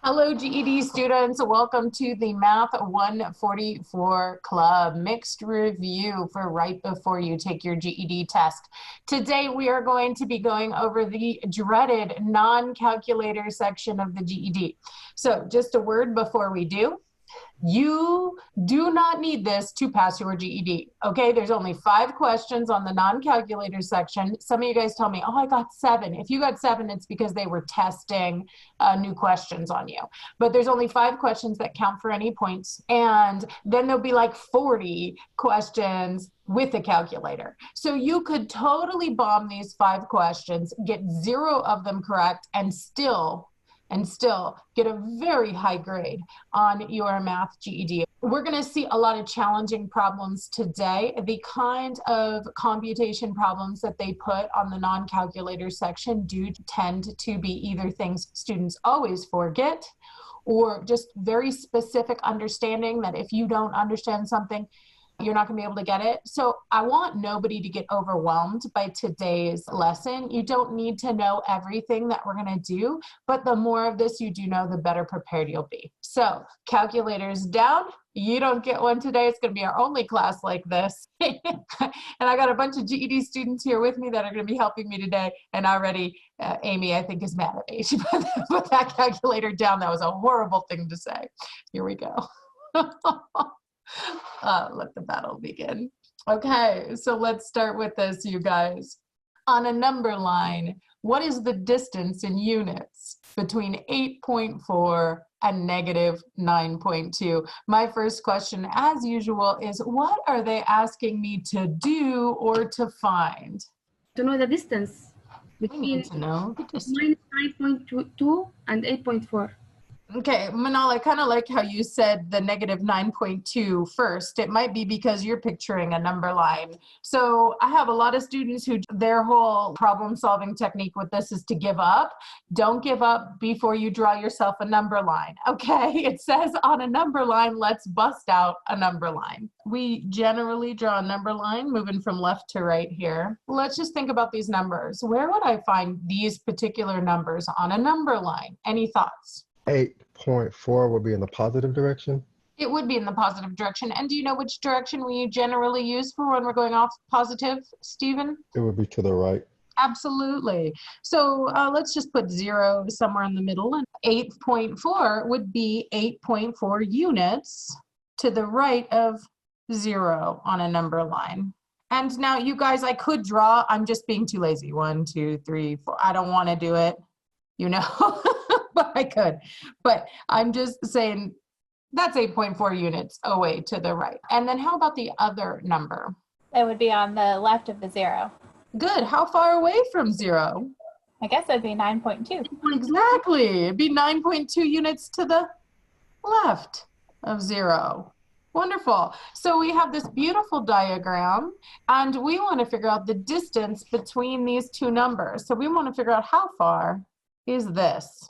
Hello, GED students. Welcome to the Math 144 Club mixed review for right before you take your GED test. Today, we are going to be going over the dreaded non-calculator section of the GED. So just a word before we do. You do not need this to pass your GED, okay? There's only 5 questions on the non-calculator section. Some of you guys tell me, oh, I got 7. If you got 7, it's because they were testing new questions on you. But there's only 5 questions that count for any points. And then there'll be like 40 questions with a calculator. So you could totally bomb these 5 questions, get 0 of them correct, and still get a very high grade on your math GED. We're going to see a lot of challenging problems today. The kind of computation problems that they put on the non-calculator section do tend to be either things students always forget or just very specific understanding that if you don't understand something, you're not going to be able to get it. So I want nobody to get overwhelmed by today's lesson. You don't need to know everything that we're going to do, but the more of this you do know, the better prepared you'll be. So calculators down. You don't get one today. It's going to be our only class like this. And I got a bunch of GED students here with me that are going to be helping me today. And already Amy, I think, is mad at me. She put that calculator down. That was a horrible thing to say. Here we go. Let the battle begin. Okay, so let's start with this, you guys. On a number line, what is the distance in units between 8.4 and negative 9.2? My first question, as usual, is what are they asking me to do or to find? To know the distance We between need to know the distance. minus 9.2 and 8.4. Okay, Manal, I kind of like how you said the negative 9.2 first. It might be because you're picturing a number line. So I have a lot of students who their whole problem solving technique with this is to give up. Don't give up before you draw yourself a number line. Okay, it says on a number line, let's bust out a number line. We generally draw a number line moving from left to right here. Let's just think about these numbers. Where would I find these particular numbers on a number line? Any thoughts? 8.4 would be in the positive direction. It would be in the positive direction. And do you know which direction we generally use for when we're going off positive, Stephen? It would be to the right. Absolutely. So let's just put 0 somewhere in the middle. And 8.4 would be 8.4 units to the right of 0 on a number line. And now you guys, I could draw. I'm just being too lazy. 1, 2, 3, 4. I don't want to do it, you know. But I could, but I'm just saying that's 8.4 units away to the right. And then how about the other number? It would be on the left of the 0. Good. How far away from 0? I guess it would be 9.2. Exactly. It'd be 9.2 units to the left of 0. Wonderful. So we have this beautiful diagram, and we want to figure out the distance between these two numbers. So we want to figure out how far is this.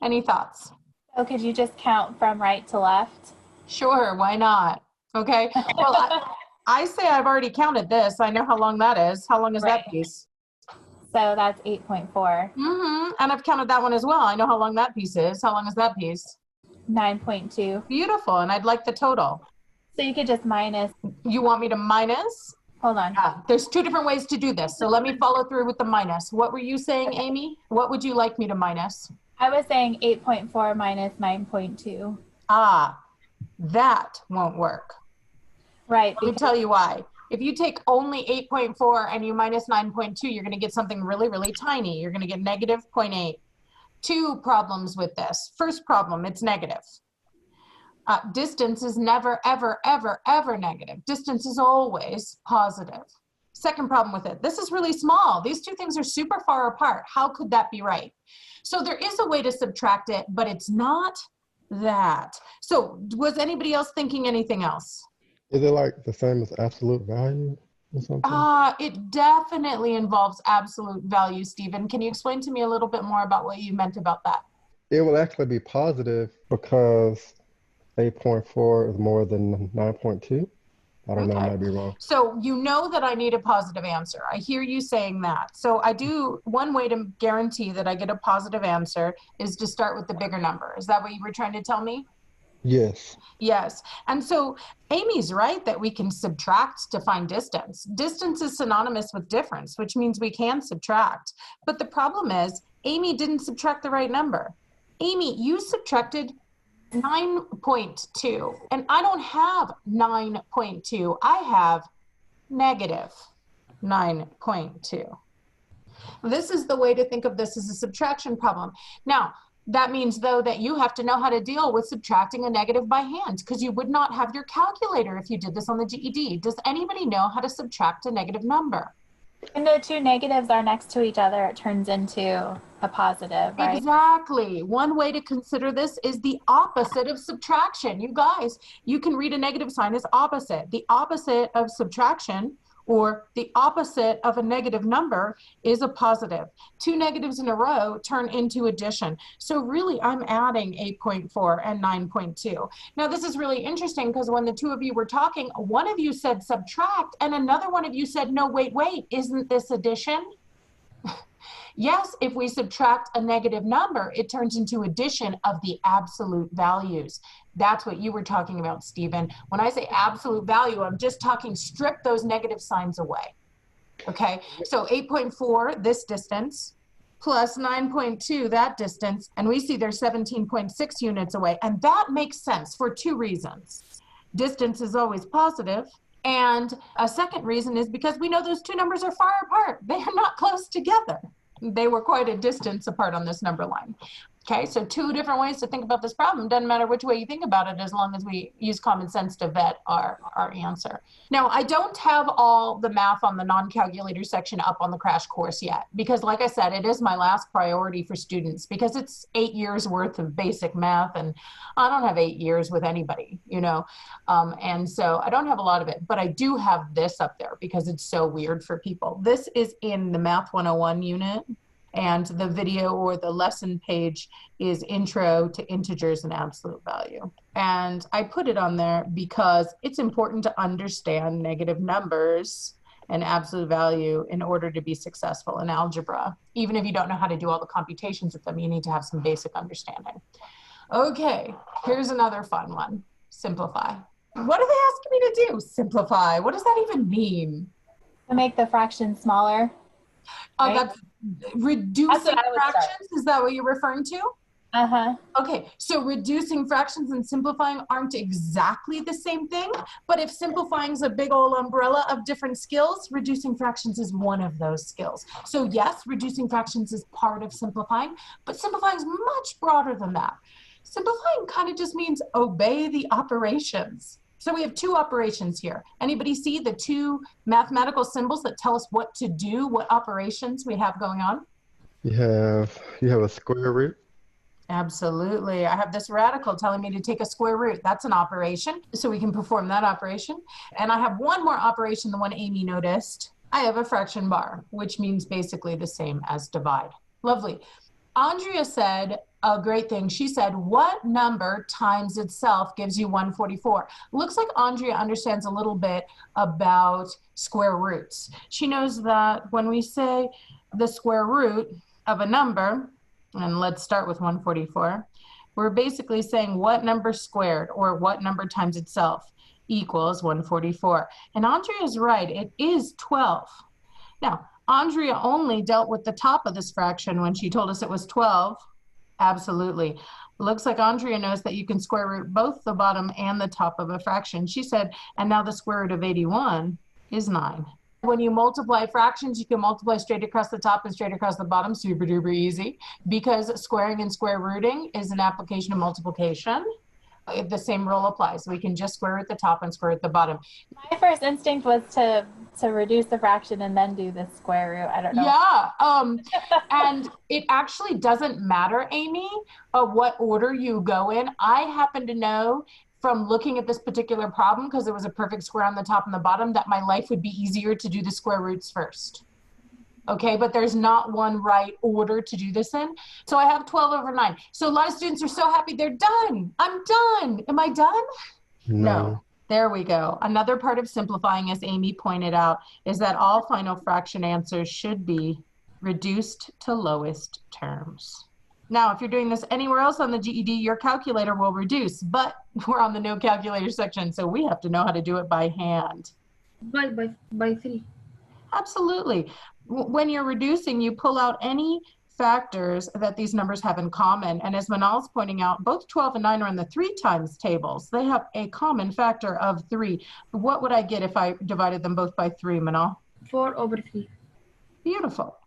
Any thoughts? So could you just count from right to left? Sure, why not? Okay. Well, I say I've already counted this. I know how long that is. How long is that piece? So that's 8.4. And I've counted that one as well. I know how long that piece is. How long is that piece? 9.2. Beautiful. And I'd like the total. So you could just minus. You want me to minus? Hold on. There's 2 different ways to do this. So let me follow through with the minus. What were you saying, Amy? What would you like me to minus? I was saying 8.4 minus 9.2. That won't work. Right. Let me tell you why. If you take only 8.4 and you minus 9.2, you're going to get something really, really tiny. You're going to get negative 0.8. 2 problems with this. First problem, it's negative. Distance is never, ever, ever, ever negative. Distance is always positive. Second problem with it, this is really small. These 2 things are super far apart. How could that be right? So there is a way to subtract it, but it's not that. So was anybody else thinking anything else? Is it like the same as absolute value or something? It definitely involves absolute value, Stephen. Can you explain to me a little bit more about what you meant about that? It will actually be positive because 8.4 is more than 9.2. I don't know, I Okay. might be wrong. So you know that I need a positive answer. I hear you saying that. So one way to guarantee that I get a positive answer is to start with the bigger number. Is that what you were trying to tell me? Yes. Yes. And so Amy's right that we can subtract to find distance. Distance is synonymous with difference, which means we can subtract. But the problem is Amy didn't subtract the right number. Amy, you subtracted 9.2, and I don't have 9.2. I have negative 9.2. This is the way to think of this as a subtraction problem. Now, that means, though, that you have to know how to deal with subtracting a negative by hand, because you would not have your calculator if you did this on the GED. Does anybody know how to subtract a negative number? When the two negatives are next to each other, it turns into a positive, right? Exactly. One way to consider this is the opposite of subtraction. You guys, you can read a negative sign as opposite. The opposite of subtraction, or the opposite of a negative number, is a positive. Two negatives in a row turn into addition. So really, I'm adding 8.4 and 9.2. Now, this is really interesting because when the two of you were talking, one of you said subtract, and another one of you said, no, wait, isn't this addition? Yes, if we subtract a negative number, it turns into addition of the absolute values. That's what you were talking about, Stephen. When I say absolute value, I'm just talking strip those negative signs away. Okay, so 8.4, this distance, plus 9.2, that distance, and we see they're 17.6 units away. And that makes sense for two reasons. Distance is always positive. And a second reason is because we know those two numbers are far apart. They are not close together. They were quite a distance apart on this number line. Okay, so two different ways to think about this problem. Doesn't matter which way you think about it, as long as we use common sense to vet our answer. Now, I don't have all the math on the non-calculator section up on the crash course yet, because like I said, it is my last priority for students, because it's 8 years worth of basic math, and I don't have 8 years with anybody, you know, and so I don't have a lot of it, but I do have this up there because it's so weird for people. This is in the Math 101 unit. And the video or the lesson page is Intro to Integers and Absolute Value. And I put it on there because it's important to understand negative numbers and absolute value in order to be successful in algebra. Even if you don't know how to do all the computations with them, you need to have some basic understanding. Okay, here's another fun one. Simplify. What are they asking me to do? Simplify. What does that even mean? To make the fraction smaller. Oh, Right? that's reducing fractions? Is that what you're referring to? Uh-huh. Okay, so reducing fractions and simplifying aren't exactly the same thing, but if simplifying is a big old umbrella of different skills, reducing fractions is one of those skills. So yes, reducing fractions is part of simplifying, but simplifying is much broader than that. Simplifying kind of just means obey the operations. So we have two operations here. Anybody see the two mathematical symbols that tell us what to do, what operations we have going on? You have a square root. Absolutely. I have this radical telling me to take a square root. That's an operation, so we can perform that operation. And I have one more operation, the one Amy noticed. I have a fraction bar, which means basically the same as divide. Lovely. Andrea said a great thing. She said, what number times itself gives you 144? Looks like Andrea understands a little bit about square roots. She knows that when we say the square root of a number, and let's start with 144, we're basically saying what number squared, or what number times itself, equals 144. And Andrea is right, it is 12. Now, Andrea only dealt with the top of this fraction when she told us it was 12. Absolutely. Looks like Andrea knows that you can square root both the bottom and the top of a fraction. She said, and now the square root of 81 is 9. When you multiply fractions, you can multiply straight across the top and straight across the bottom, super duper easy, because squaring and square rooting is an application of multiplication. The same rule applies. We can just square root the top and square root the bottom. My first instinct was to reduce the fraction and then do the square root. I don't know. Yeah, and it actually doesn't matter, Amy, what order you go in. I happen to know from looking at this particular problem, because it was a perfect square on the top and the bottom, that my life would be easier to do the square roots first. Okay, but there's not one right order to do this in. So I have 12 over 9. So a lot of students are so happy they're done. I'm done. Am I done? No. There we go. Another part of simplifying, as Amy pointed out, is that all final fraction answers should be reduced to lowest terms. Now, if you're doing this anywhere else on the GED, your calculator will reduce, but we're on the no calculator section, so we have to know how to do it by hand. By 3. Absolutely. When you're reducing, you pull out any factors that these numbers have in common. And as Manal's pointing out, both 12 and 9 are in the 3 times tables. They have a common factor of 3. What would I get if I divided them both by 3, Manal? 4/3. Beautiful.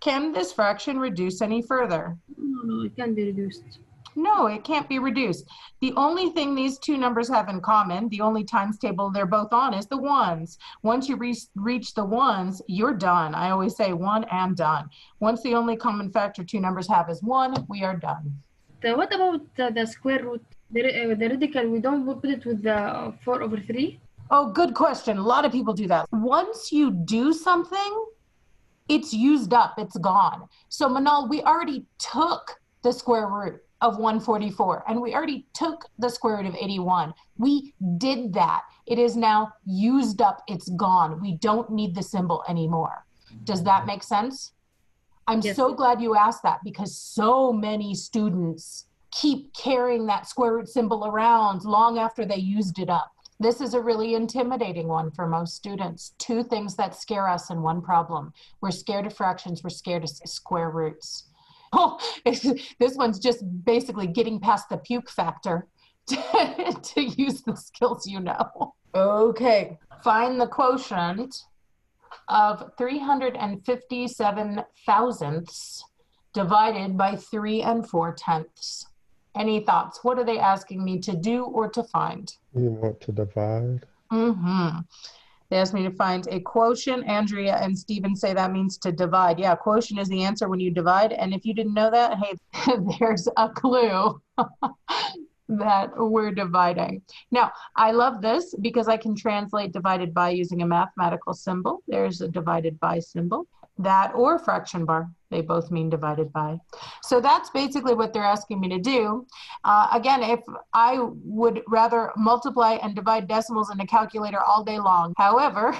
Can this fraction reduce any further? No, it can be reduced. No, it can't be reduced. The only thing these two numbers have in common, the only times table they're both on, is the ones. Once you reach the ones, you're done. I always say 1 and done. Once the only common factor two numbers have is 1, we are done. What about the square root? The radical, we don't put it with the 4/3? Oh, good question. A lot of people do that. Once you do something, it's used up, it's gone. So Manal, we already took the square root of 144, and we already took the square root of 81. We did that. It is now used up, it's gone. We don't need the symbol anymore. Does that make sense? I'm Yes. so glad you asked that, because so many students keep carrying that square root symbol around long after they used it up. This is a really intimidating one for most students. 2 things that scare us in one problem. We're scared of fractions, we're scared of square roots. Oh, this one's just basically getting past the puke factor to use the skills you know. Okay, find the quotient of 357 thousandths divided by 3 4/10. Any thoughts? What are they asking me to do or to find? You want to divide? They asked me to find a quotient. Andrea and Stephen say that means to divide. Yeah, quotient is the answer when you divide. And if you didn't know that, hey, there's a clue that we're dividing. Now, I love this because I can translate divided by using a mathematical symbol. There's a divided by symbol. That or fraction bar. They both mean divided by. So that's basically what they're asking me to do. Again, if I would rather multiply and divide decimals in a calculator all day long. However,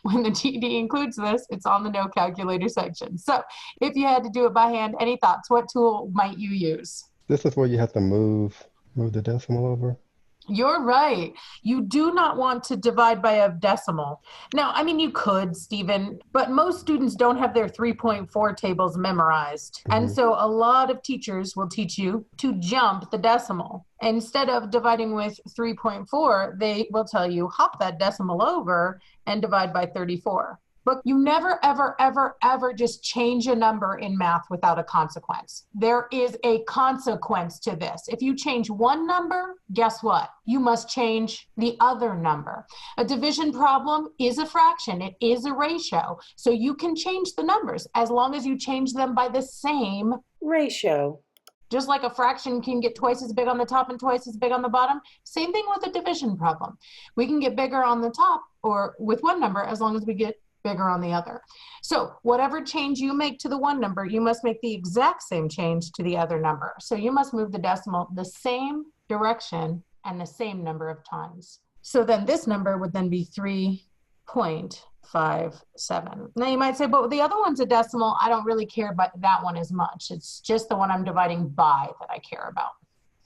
when the GED includes this, it's on the no calculator section. So if you had to do it by hand, any thoughts? What tool might you use? This is where you have to move the decimal over. You're right. You do not want to divide by a decimal. Now, I mean, you could, Stephen, but most students don't have their 3.4 tables memorized. And so a lot of teachers will teach you to jump the decimal. Instead of dividing with 3.4, they will tell you hop that decimal over and divide by 34. But you never, ever, ever, ever just change a number in math without a consequence. There is a consequence to this. If you change one number, guess what? You must change the other number. A division problem is a fraction. It is a ratio. So you can change the numbers as long as you change them by the same ratio. Just like a fraction can get twice as big on the top and twice as big on the bottom, same thing with a division problem. We can get bigger on the top or with one number as long as we get bigger on the other. So whatever change you make to the one number, you must make the exact same change to the other number. So you must move the decimal the same direction and the same number of times. So then this number would then be 3.57. Now you might say, but the other one's a decimal. I don't really care about that one as much. It's just the one I'm dividing by that I care about.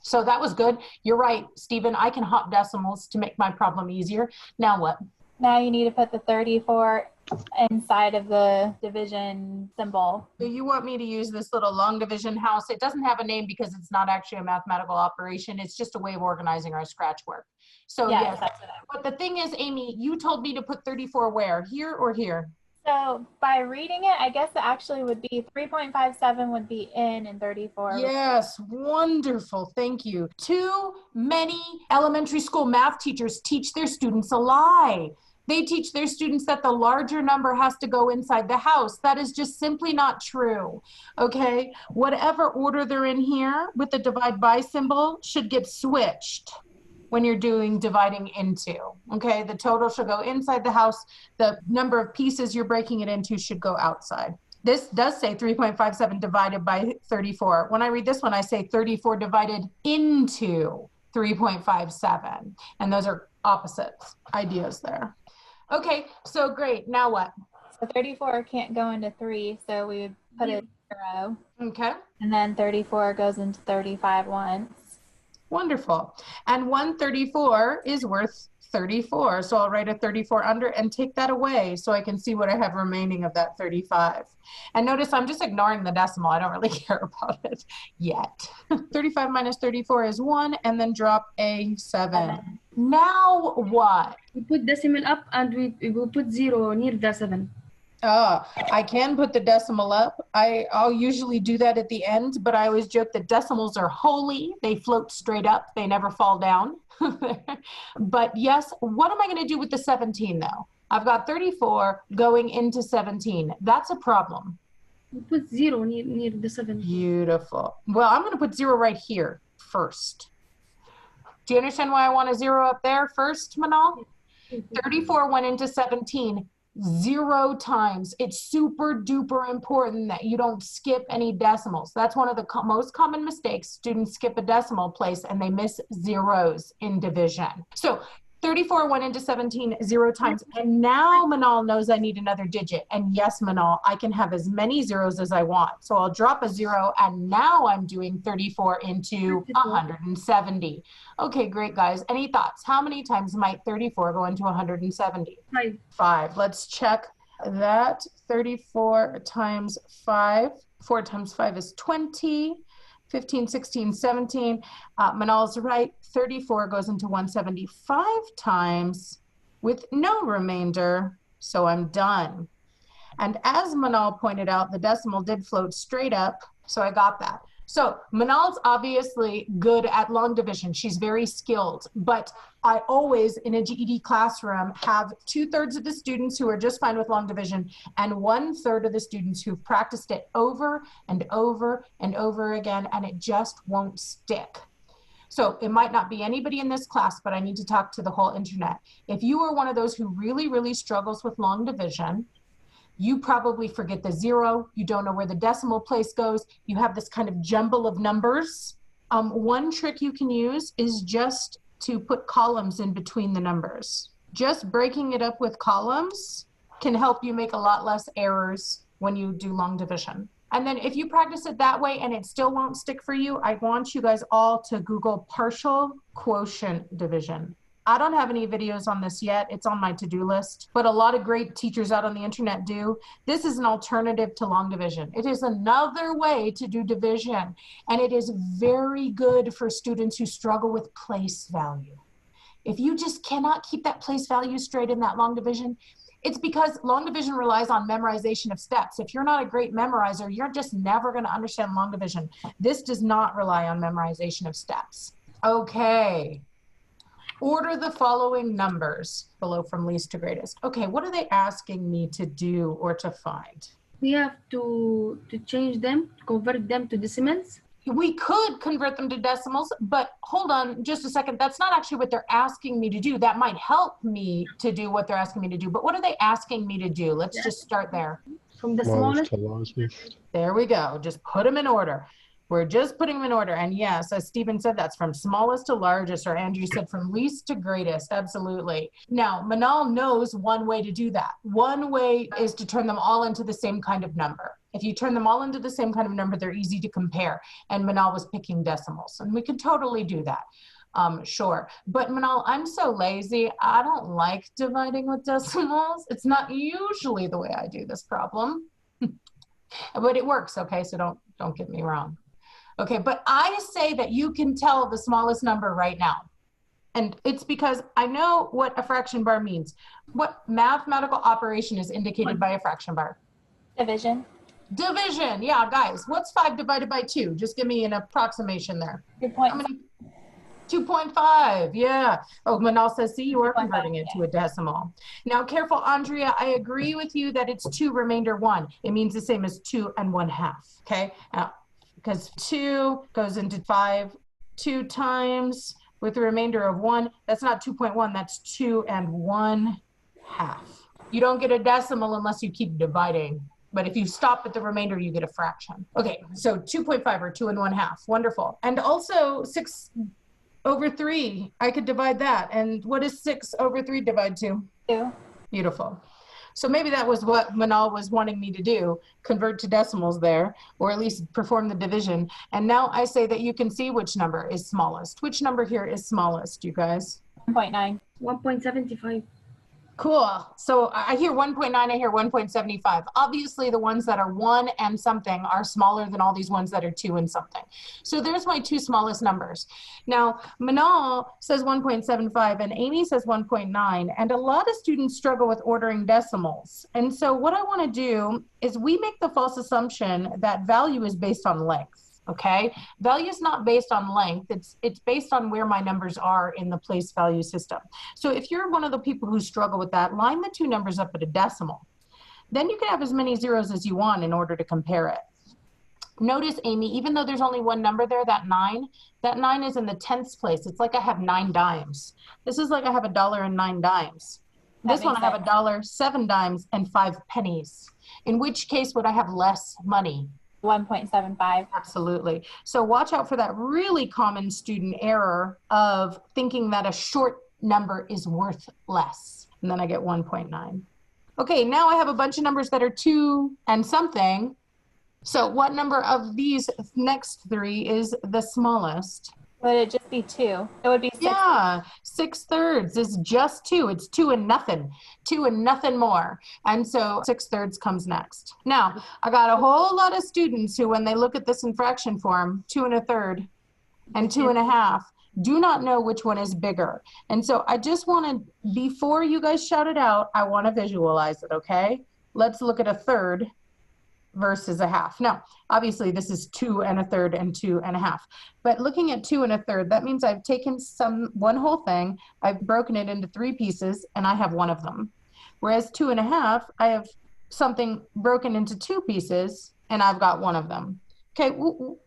So that was good. You're right, Stephen. I can hop decimals to make my problem easier. Now what? Now you need to put the 34 inside of the division symbol. So you want me to use this little long division house. It doesn't have a name because it's not actually a mathematical operation. It's just a way of organizing our scratch work. So yes, that's what but the thing is, Amy, you told me to put 34 where? Here or here? So by reading it, I guess it actually would be 3.57 would be in and 34. Yes, wonderful. Thank you. Too many elementary school math teachers teach their students a lie. They teach their students that the larger number has to go inside the house. That is just simply not true. Okay, whatever order they're in here with the divide by symbol should get switched when you're doing dividing into. Okay, the total should go inside the house. The number of pieces you're breaking it into should go outside. This does say 3.57 divided by 34. When I read this one, I say 34 divided into 3.57. And those are opposite ideas there. Okay, so great. Now what? So 34 can't go into 3, so we would put it 0. Okay. And then 34 goes into 35 once. Wonderful. And 134 is worth 34. So I'll write a 34 under and take that away so I can see what I have remaining of that 35. And notice I'm just ignoring the decimal. I don't really care about it yet. 35 minus 34 is 1, and then drop a 7. Now what? We put decimal up and we will put 0 near the 7. I can put the decimal up. I'll usually do that at the end, but I always joke that decimals are holy. They float straight up. They never fall down. But yes, what am I going to do with the 17 though? I've got 34 going into 17. That's a problem. We put 0 near the 7. Beautiful. Well, I'm going to put 0 right here first. Do you understand why I want a 0 up there first, Manal? 34 went into 17. 0 times. It's super duper important that you don't skip any decimals. That's one of the most common mistakes. Students skip a decimal place and they miss zeros in division. So 34 went into 17 0 times. And now Manal knows I need another digit. And yes, Manal, I can have as many zeros as I want. So I'll drop a 0, and now I'm doing 34 into 170. Okay, great, guys. Any thoughts? How many times might 34 go into 170? 5. 5. Let's check that. 34 times 5. 4 times 5 is 20. 15, 16, 17. Manal's right. 34 goes into 175 times with no remainder. So I'm done. And as Manal pointed out, the decimal did float straight up. So I got that. So Manal's obviously good at long division. She's very skilled, but I always in a GED classroom have 2/3 of the students who are just fine with long division and 1/3 of the students who've practiced it over and over and over again, and it just won't stick. So it might not be anybody in this class, but I need to talk to the whole internet. If you are one of those who really, really struggles with long division, you probably forget the 0. You don't know where the decimal place goes. You have this kind of jumble of numbers. One trick you can use is just to put columns in between the numbers. Just breaking it up with columns can help you make a lot less errors when you do long division. And then if you practice it that way and it still won't stick for you, I want you guys all to Google partial quotient division. I don't have any videos on this yet. It's on my to-do list, but a lot of great teachers out on the internet do. This is an alternative to long division. It is another way to do division, and it is very good for students who struggle with place value. If you just cannot keep that place value straight in that long division, it's because long division relies on memorization of steps. If you're not a great memorizer, you're just never going to understand long division. This does not rely on memorization of steps. Okay. Order the following numbers below from least to greatest. Okay, what are they asking me to do or to find? We have to change them, convert them to decimals. We could convert them to decimals, but hold on just a second. That's not actually what they're asking me to do. That might help me to do what they're asking me to do, but what are they asking me to do? Let's just start there. From the smallest to largest. There we go. Just put them in order. We're just putting them in order. And yes, as Stephen said, that's from smallest to largest, or Andrew said from least to greatest. Absolutely. Now, Manal knows one way to do that. One way is to turn them all into the same kind of number. If you turn them all into the same kind of number, they're easy to compare. And Manal was picking decimals, and we could totally do that. Sure. But Manal, I'm so lazy. I don't like dividing with decimals. It's not usually the way I do this problem, but it works. Okay. So don't get me wrong. Okay, but I say that you can tell the smallest number right now. And it's because I know what a fraction bar means. What mathematical operation is indicated by a fraction bar? Division. Division, yeah, guys. What's 5 divided by 2? Just give me an approximation there. 2.5, yeah. Oh, Manal says, see, you are converting it to a decimal. Now, careful, Andrea, I agree with you that it's 2 remainder 1. It means the same as 2 1/2, okay? Now, because 2 goes into 5 2 times with a remainder of 1. That's not 2.1, that's 2 1/2. You don't get a decimal unless you keep dividing. But if you stop at the remainder, you get a fraction. Okay, so 2.5 or 2 1/2. Wonderful. And also 6 over 3. I could divide that. And what does 6 over 3 divide to? 2. Beautiful. So maybe that was what Manal was wanting me to do, convert to decimals there, or at least perform the division. And now I say that you can see which number is smallest. Which number here is smallest, you guys? 1.9. 1.75. Cool. So I hear 1.9, I hear 1.75. Obviously, the ones that are 1 and something are smaller than all these ones that are 2 and something. So there's my 2 smallest numbers. Now, Manal says 1.75 and Amy says 1.9, and a lot of students struggle with ordering decimals. And so what I want to do is we make the false assumption that value is based on length. Okay, value is not based on length. It's based on where my numbers are in the place value system. So if you're one of the people who struggle with that, line the 2 numbers up at a decimal. Then you can have as many zeros as you want in order to compare it. Notice, Amy, even though there's only one number there, that 9 is in the tenths place. It's like I have 9 dimes. This is like I have $1.09. This one I have $1, 7 dimes, and 5 pennies. In which case would I have less money? 1.75. Absolutely. So watch out for that really common student error of thinking that a short number is worth less. And then I get 1.9. Okay, now I have a bunch of numbers that are 2 and something. So what number of these next 3 is the smallest? Would it just be 2? It would be 6. Yeah, 6/3 is just 2. It's 2 and nothing. 2 and nothing more. And so 6/3 comes next. Now, I got a whole lot of students who, when they look at this in fraction form, 2 1/3 and 2 1/2, do not know which one is bigger. And so I just want to, before you guys shout it out, I want to visualize it, okay? Let's look at a third versus a half. Now, obviously this is 2 1/3 and 2 1/2, but looking at 2 1/3, that means I've taken one whole thing, I've broken it into 3 pieces, and I have one of them. Whereas 2 1/2, I have something broken into 2 pieces, and I've got one of them. Okay,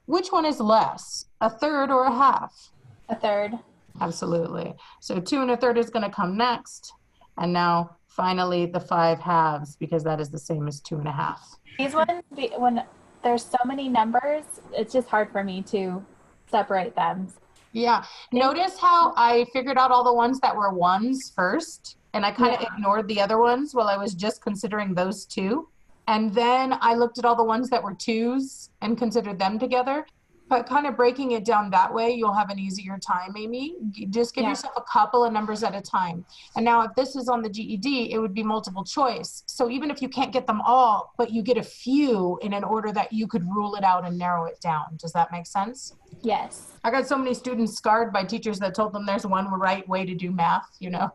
which one is less, a third or a half? A third. Absolutely. So 2 1/3 is going to come next, and now finally the 5 halves, because that is the same as 2 1/2. These ones, when there's so many numbers, it's just hard for me to separate them. Yeah. Notice how I figured out all the ones that were 1s first, and I kind of ignored the other ones while I was just considering those 2. And then I looked at all the ones that were 2s and considered them together. But kind of breaking it down that way, you'll have an easier time, Amy. Just give yourself a couple of numbers at a time. And now if this is on the GED, it would be multiple choice. So even if you can't get them all, but you get a few in an order that you could rule it out and narrow it down. Does that make sense? Yes. I got so many students scarred by teachers that told them there's one right way to do math, you know.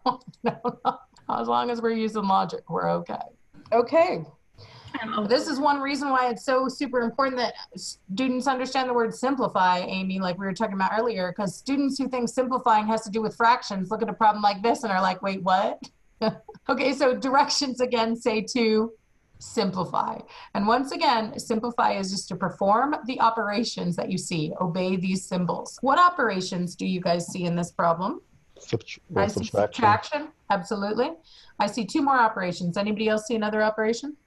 As long as we're using logic, we're okay. Okay. This is one reason why it's so super important that students understand the word simplify, Amy, like we were talking about earlier, because students who think simplifying has to do with fractions look at a problem like this and are like, wait, what? Okay, so directions again say to simplify. And once again, simplify is just to perform the operations that you see. Obey these symbols. What operations do you guys see in this problem? I see subtraction. Absolutely. I see 2 more operations. Anybody else see another operation?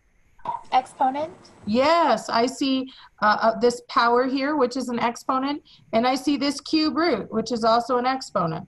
Exponent? Yes, I see this power here, which is an exponent, and I see this cube root, which is also an exponent.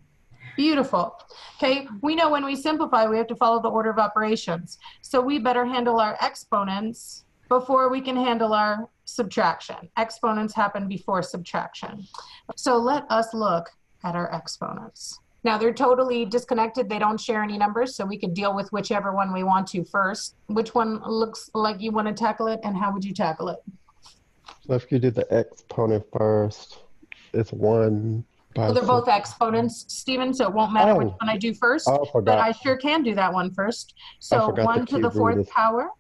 Beautiful. Okay, we know when we simplify, we have to follow the order of operations. So we better handle our exponents before we can handle our subtraction. Exponents happen before subtraction. So let us look at our exponents. Now they're totally disconnected. They don't share any numbers, so we could deal with whichever one we want to first. Which one looks like you want to tackle it, and how would you tackle it? So if you do the exponent first, it's 1 by... Well, they're both exponents, Stephen, so it won't matter which one I do first. Oh, I forgot. But I sure can do that one first. So 1 to the 4th power.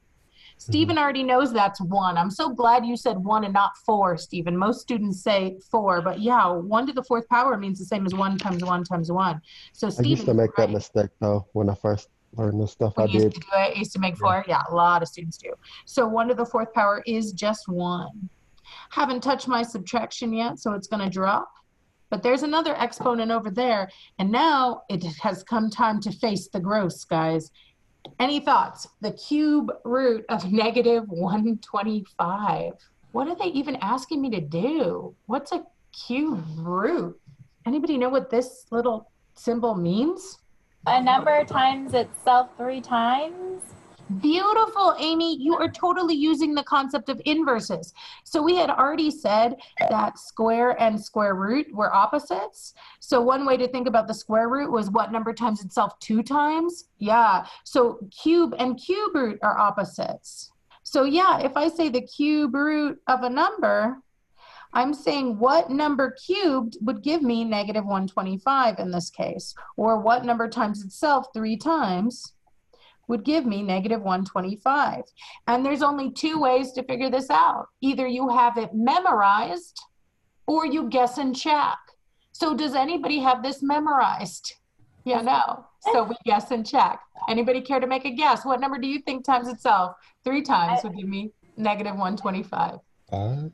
Stephen already knows that's 1. I'm so glad you said 1 and not 4, Stephen. Most students say 4, but yeah, 1 to the 4th power means the same as 1 times 1 times 1. So Stephen, I used to make that mistake though when I first learned this stuff. I used to do it. I used to make 4. Yeah, a lot of students do. So 1 to the 4th power is just 1. Haven't touched my subtraction yet, so it's going to drop. But there's another exponent over there, and now it has come time to face the gross, guys. Any thoughts? The cube root of negative 125. What are they even asking me to do? What's a cube root? Anybody know what this little symbol means? A number times itself 3 times. Beautiful, Amy. You are totally using the concept of inverses. So we had already said that square and square root were opposites. So one way to think about the square root was what number times itself 2 times? Yeah. So cube and cube root are opposites. So yeah, if I say the cube root of a number, I'm saying what number cubed would give me negative 125 in this case, or what number times itself 3 times would give me negative 125. And there's only 2 ways to figure this out. Either you have it memorized or you guess and check. So does anybody have this memorized? Yeah, no. So we guess and check. Anybody care to make a guess? What number do you think times itself 3 times would give me negative 125? 5.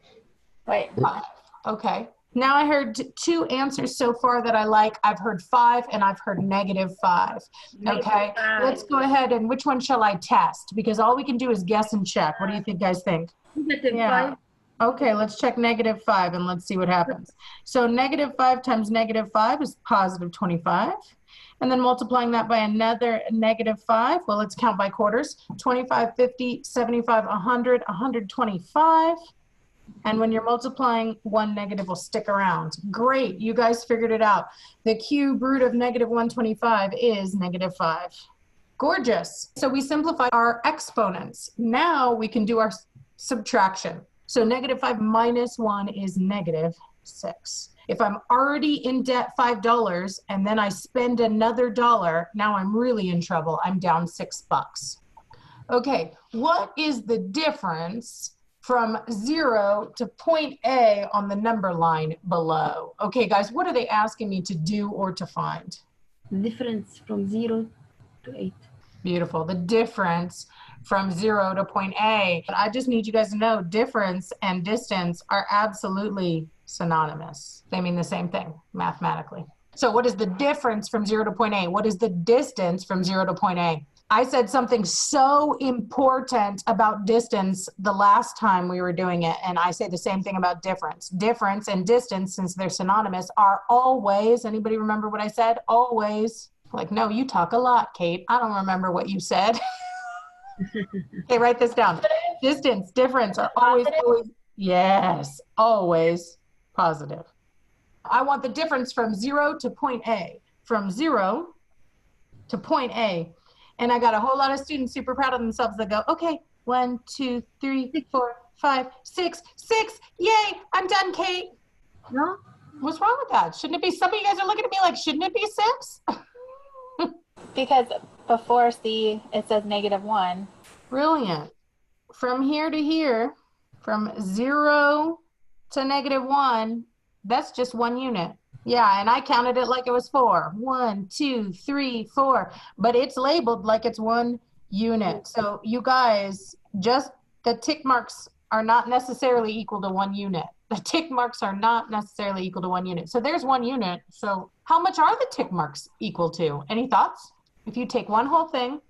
Wait. 5. Okay. Now I heard 2 answers so far that I like. I've heard 5 and I've heard negative 5. Okay. Let's go ahead and which one shall I test? Because all we can do is guess and check. What do you think, guys think? Negative Yeah. 5. Okay, let's check negative 5 and let's see what happens. So negative 5 times negative 5 is positive 25. And then multiplying that by another negative 5, well, let's count by quarters. 25, 50, 75, 100, 125. And when you're multiplying, one negative will stick around. Great, you guys figured it out. The cube root of negative 125 is negative 5. Gorgeous. So we simplify our exponents. Now we can do our subtraction. So negative 5 minus 1 is negative 6. If I'm already in debt $5 and then I spend another $1, now I'm really in trouble. I'm down $6. Okay, what is the difference from 0 to point A on the number line below? Okay, guys, what are they asking me to do or to find? Difference from 0 to 8. Beautiful. The difference from 0 to point A. But I just need you guys to know difference and distance are absolutely synonymous. They mean the same thing mathematically. So what is the difference from 0 to point A? What is the distance from 0 to point A? I said something so important about distance the last time we were doing it, and I say the same thing about difference. Difference and distance, since they're synonymous, are always, anybody remember what I said? Always. Like, no, you talk a lot, Kate. I don't remember what you said. Okay, write this down. Distance, difference are always, yes, always positive. I want the difference from 0 to point A. From 0 to point A. And I got a whole lot of students super proud of themselves that go, okay, 1, 2, 3, 4, 5, 6, 6. Yay, I'm done, Kate. No? What's wrong with that? Shouldn't it be, some of you guys are looking at me like, shouldn't it be 6? Because before C, it says negative 1. Brilliant. From here to here, from 0 to negative 1, that's just 1 unit. Yeah, and I counted it like it was 4. 1, 2, 3, 4. But it's labeled like it's 1 unit. So you guys, just the tick marks are not necessarily equal to 1 unit. The tick marks are not necessarily equal to 1 unit. So there's 1 unit. So how much are the tick marks equal to? Any thoughts? If you take one whole thing,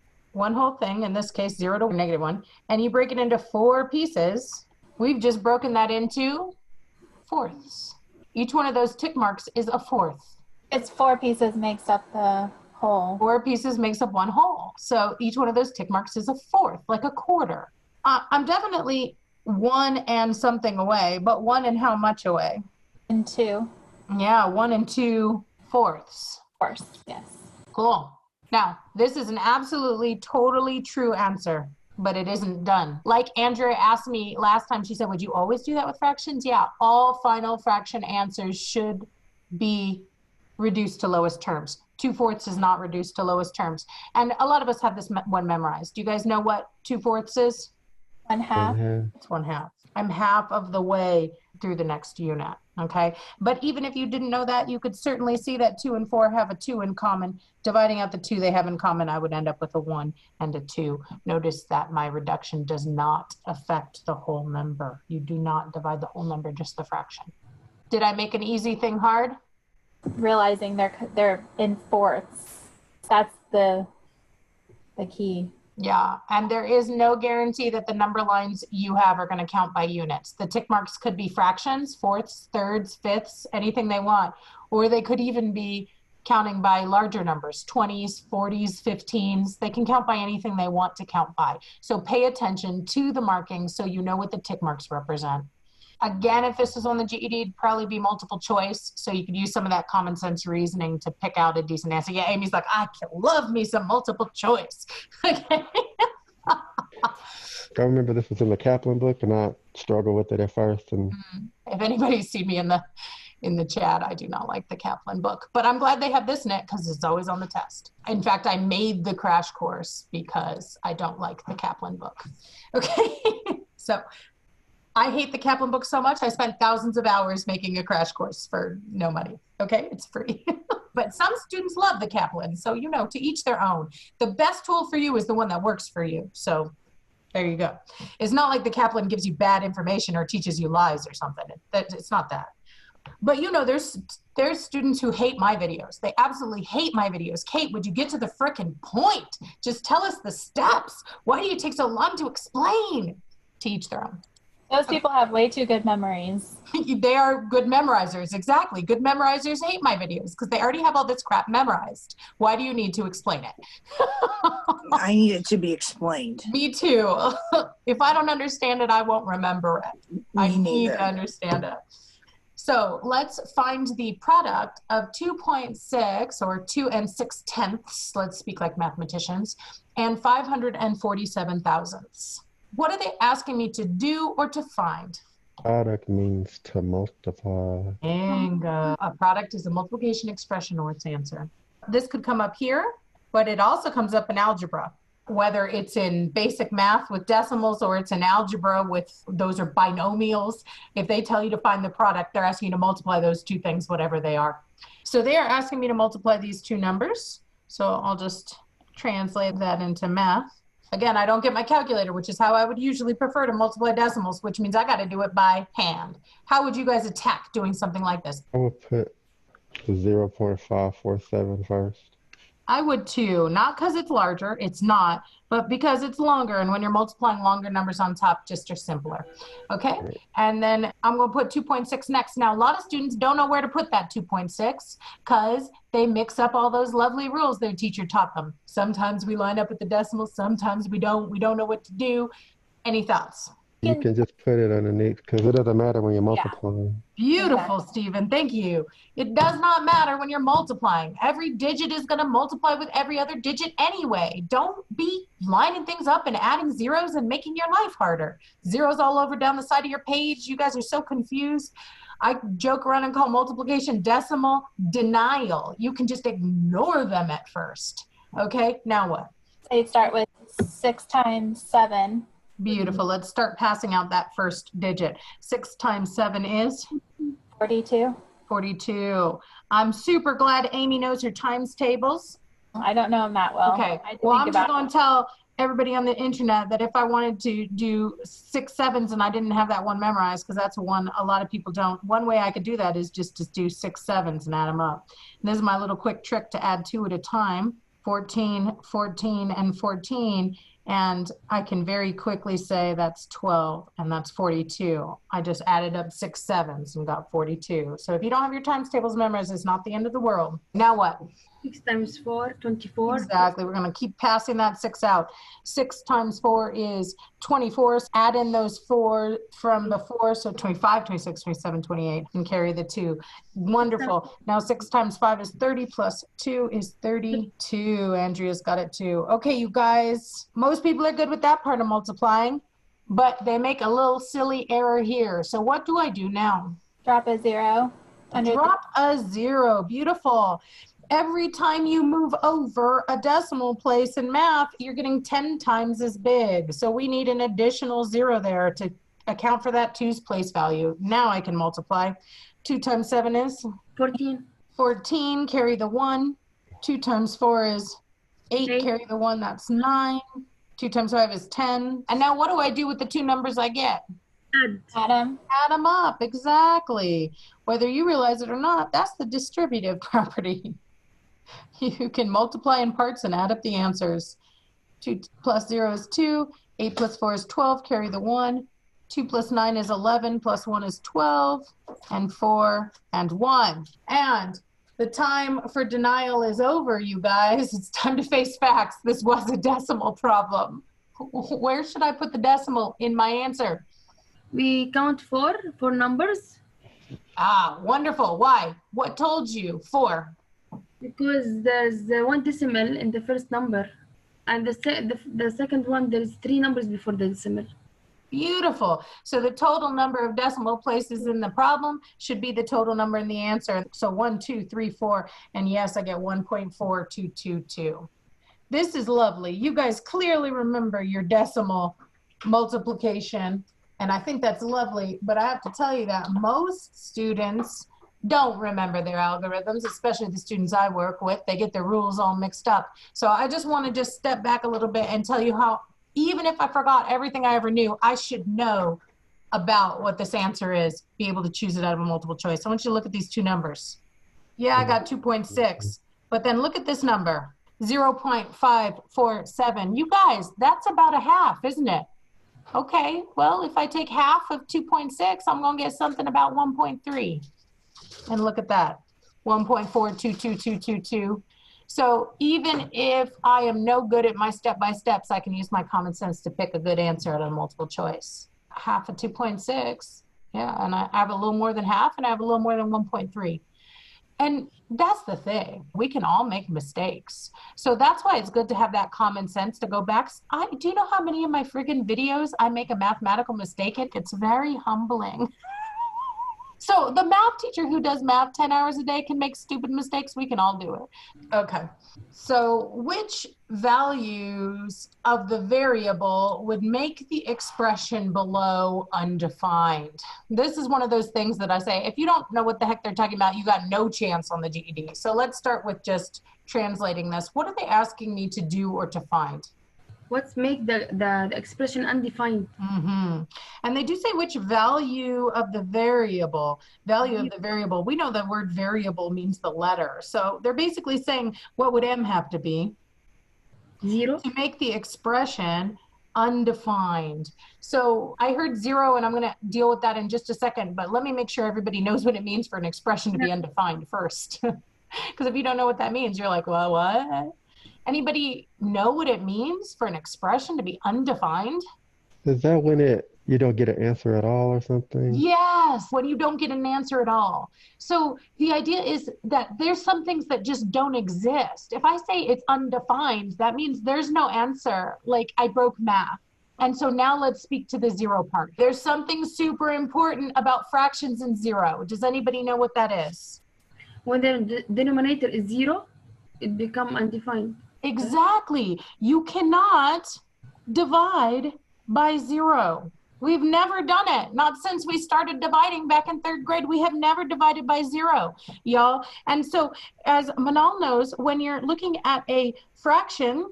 in this case 0 to negative 1, and you break it into 4 pieces, we've just broken that into fourths. Each one of those tick marks is a fourth. It's 4 pieces makes up the whole. 4 pieces makes up 1 whole. So each one of those tick marks is a fourth, like a quarter. I'm definitely 1 and something away, but 1 and how much away? And 2. Yeah, 1 and 2 fourths. Of course, yes. Cool. Now, this is an absolutely, totally true answer, but it isn't done. Like Andrea asked me last time, she said, would you always do that with fractions? Yeah, all final fraction answers should be reduced to lowest terms. 2/4 is not reduced to lowest terms. And a lot of us have this one memorized. Do you guys know what 2/4 is? 1/2. It's 1/2. I'm half of the way through the next unit, okay? But even if you didn't know that, you could certainly see that 2 and 4 have a 2 in common. Dividing out the 2 they have in common, I would end up with a 1 and a 2. Notice that my reduction does not affect the whole number. You do not divide the whole number, just the fraction. Did I make an easy thing hard? Realizing they're in fourths. That's the key. Yeah, and there is no guarantee that the number lines you have are going to count by units. The tick marks could be fractions, fourths, thirds, fifths, anything they want. Or they could even be counting by larger numbers, 20s, 40s, 15s. They can count by anything they want to count by. So pay attention to the markings so you know what the tick marks represent. Again, if this was on the GED, it'd probably be multiple choice. So you could use some of that common sense reasoning to pick out a decent answer. Yeah, Amy's like, I love me some multiple choice. Okay. I remember this was in the Kaplan book, and I struggled with it at first. And if anybody's seen me in the chat, I do not like the Kaplan book, but I'm glad they have this in it because it's always on the test. In fact, I made the crash course because I don't like the Kaplan book. Okay. So I hate the Kaplan book so much, I spent thousands of hours making a crash course for no money. Okay, it's free. But some students love the Kaplan, so you know, to each their own. The best tool for you is the one that works for you. So there you go. It's not like the Kaplan gives you bad information or teaches you lies or something. It's not that. But you know, there's students who hate my videos. They absolutely hate my videos. Kate, would you get to the frickin' point? Just tell us the steps. Why do you take so long to explain? To each their own. Those people have way too good memories. They are good memorizers, exactly. Good memorizers hate my videos because they already have all this crap memorized. Why do you need to explain it? I need it to be explained. Me too. If I don't understand it, I won't remember it. I need to understand it. So let's find the product of 2.6 or 2 6/10, let's speak like mathematicians, and 547 thousandths. What are they asking me to do or to find? Product means to multiply. Bingo. A product is a multiplication expression or its answer. This could come up here, but it also comes up in algebra, whether it's in basic math with decimals or it's in algebra with, those are binomials. If they tell you to find the product, they're asking you to multiply those two things, whatever they are. So they are asking me to multiply these two numbers. So I'll just translate that into math. Again, I don't get my calculator, which is how I would usually prefer to multiply decimals, which means I got to do it by hand. How would you guys attack doing something like this? I would put the 0.547 first. I would too, not because it's larger, it's not, but because it's longer. And when you're multiplying longer numbers on top, just are simpler. Okay. And then I'm going to put 2.6 next. Now, a lot of students don't know where to put that 2.6 because they mix up all those lovely rules their teacher taught them. Sometimes we line up at the decimals, sometimes we don't. We don't know what to do. Any thoughts? You can just put it underneath because it doesn't matter when you're multiplying. Beautiful, Stephen. Thank you. It does not matter when you're multiplying. Every digit is going to multiply with every other digit anyway. Don't be lining things up and adding zeros and making your life harder. Zeros all over down the side of your page. You guys are so confused. I joke around and call multiplication decimal denial. You can just ignore them at first. Okay, now what? So you'd start with 6 times 7. Beautiful. Let's start passing out that first digit. 6 times 7 is? 42. 42. I'm super glad Amy knows her times tables. I don't know them that well. Okay. Well, I'm just going to tell everybody on the internet that if I wanted to do 6 7s and I didn't have that one memorized, because that's one a lot of people don't, one way I could do that is just to do 6 7s and add them up. And this is my little quick trick to add 2 at a time. 14, 14, and 14. And I can very quickly say that's 12 and that's 42. I just added up 6 7s and got 42. So if you don't have your times tables memorized, it's not the end of the world. Now what? 6 times 4, 24. Exactly. We're going to keep passing that 6 out. 6 times 4 is 24. Add in those 4 from before. So 25, 26, 27, 28, and carry the 2. Wonderful. Now 6 times 5 is 30 plus 2 is 32. Andrea's got it too. Okay, you guys, most people are good with that part of multiplying, but they make a little silly error here. So what do I do now? Drop a 0. Drop a 0. Beautiful. Every time you move over a decimal place in math, you're getting 10 times as big. So we need an additional 0 there to account for that 2's place value. Now I can multiply. 2 times 7 is? 14. 14, carry the 1. 2 times 4 is 8, carry the 1, that's 9. 2 times 5 is 10. And now what do I do with the 2 numbers I get? Add them. Add them up, exactly. Whether you realize it or not, that's the distributive property. You can multiply in parts and add up the answers. 2 plus 0 is 2. 8 plus 4 is 12. Carry the 1. 2 plus 9 is 11. Plus 1 is 12. And 4 and 1. And the time for denial is over, you guys. It's time to face facts. This was a decimal problem. Where should I put the decimal in my answer? We count four numbers Ah, wonderful. Why? What told you? 4. because there's one decimal in the first number, and the second one there's 3 numbers before the decimal. Beautiful. So the total number of decimal places in the problem should be the total number in the answer. So 1, 2, 3, 4, and yes, I get 1.4222. This is lovely. You guys clearly remember your decimal multiplication, and I think that's lovely, but I have to tell you that most students don't remember their algorithms, especially the students I work with. They get their rules all mixed up. So I just want to step back a little bit and tell you how, even if I forgot everything I ever knew, I should know about what this answer is, be able to choose it out of a multiple choice. I want you to look at these two numbers. Yeah, I got 2.6, but then look at this number, 0.547. You guys, that's about a half, isn't it? Okay, well, if I take half of 2.6, I'm going to get something about 1.3. And look at that, 1.422222. So even if I am no good at my step-by-steps, I can use my common sense to pick a good answer out of multiple choice. Half of 2.6, yeah, and I have a little more than half, and I have a little more than 1.3. And that's the thing. We can all make mistakes. So that's why it's good to have that common sense to go back. Do you know how many of my friggin' videos I make a mathematical mistake in? It's very humbling. So the math teacher who does math 10 hours a day can make stupid mistakes. We can all do it. Okay. So which values of the variable would make the expression below undefined? This is one of those things that I say, if you don't know what the heck they're talking about, you got no chance on the GED. So let's start with just translating this. What are they asking me to do or to find? What's make the expression undefined? Mm-hmm. And they do say which value of the variable. We know the word variable means the letter. So they're basically saying, what would M have to be? 0. To make the expression undefined. So I heard 0, and I'm going to deal with that in just a second, but let me make sure everybody knows what it means for an expression to be undefined first. Because if you don't know what that means, you're like, well, what? Anybody know what it means for an expression to be undefined? Is that when you don't get an answer at all or something? Yes, when you don't get an answer at all. So the idea is that there's some things that just don't exist. If I say it's undefined, that means there's no answer. Like I broke math. And so now let's speak to the 0 part. There's something super important about fractions in 0. Does anybody know what that is? When the denominator is 0, it becomes undefined. Exactly. You cannot divide by 0. We've never done it. Not since we started dividing back in 3rd grade. We have never divided by 0, y'all. And so as Manal knows, when you're looking at a fraction,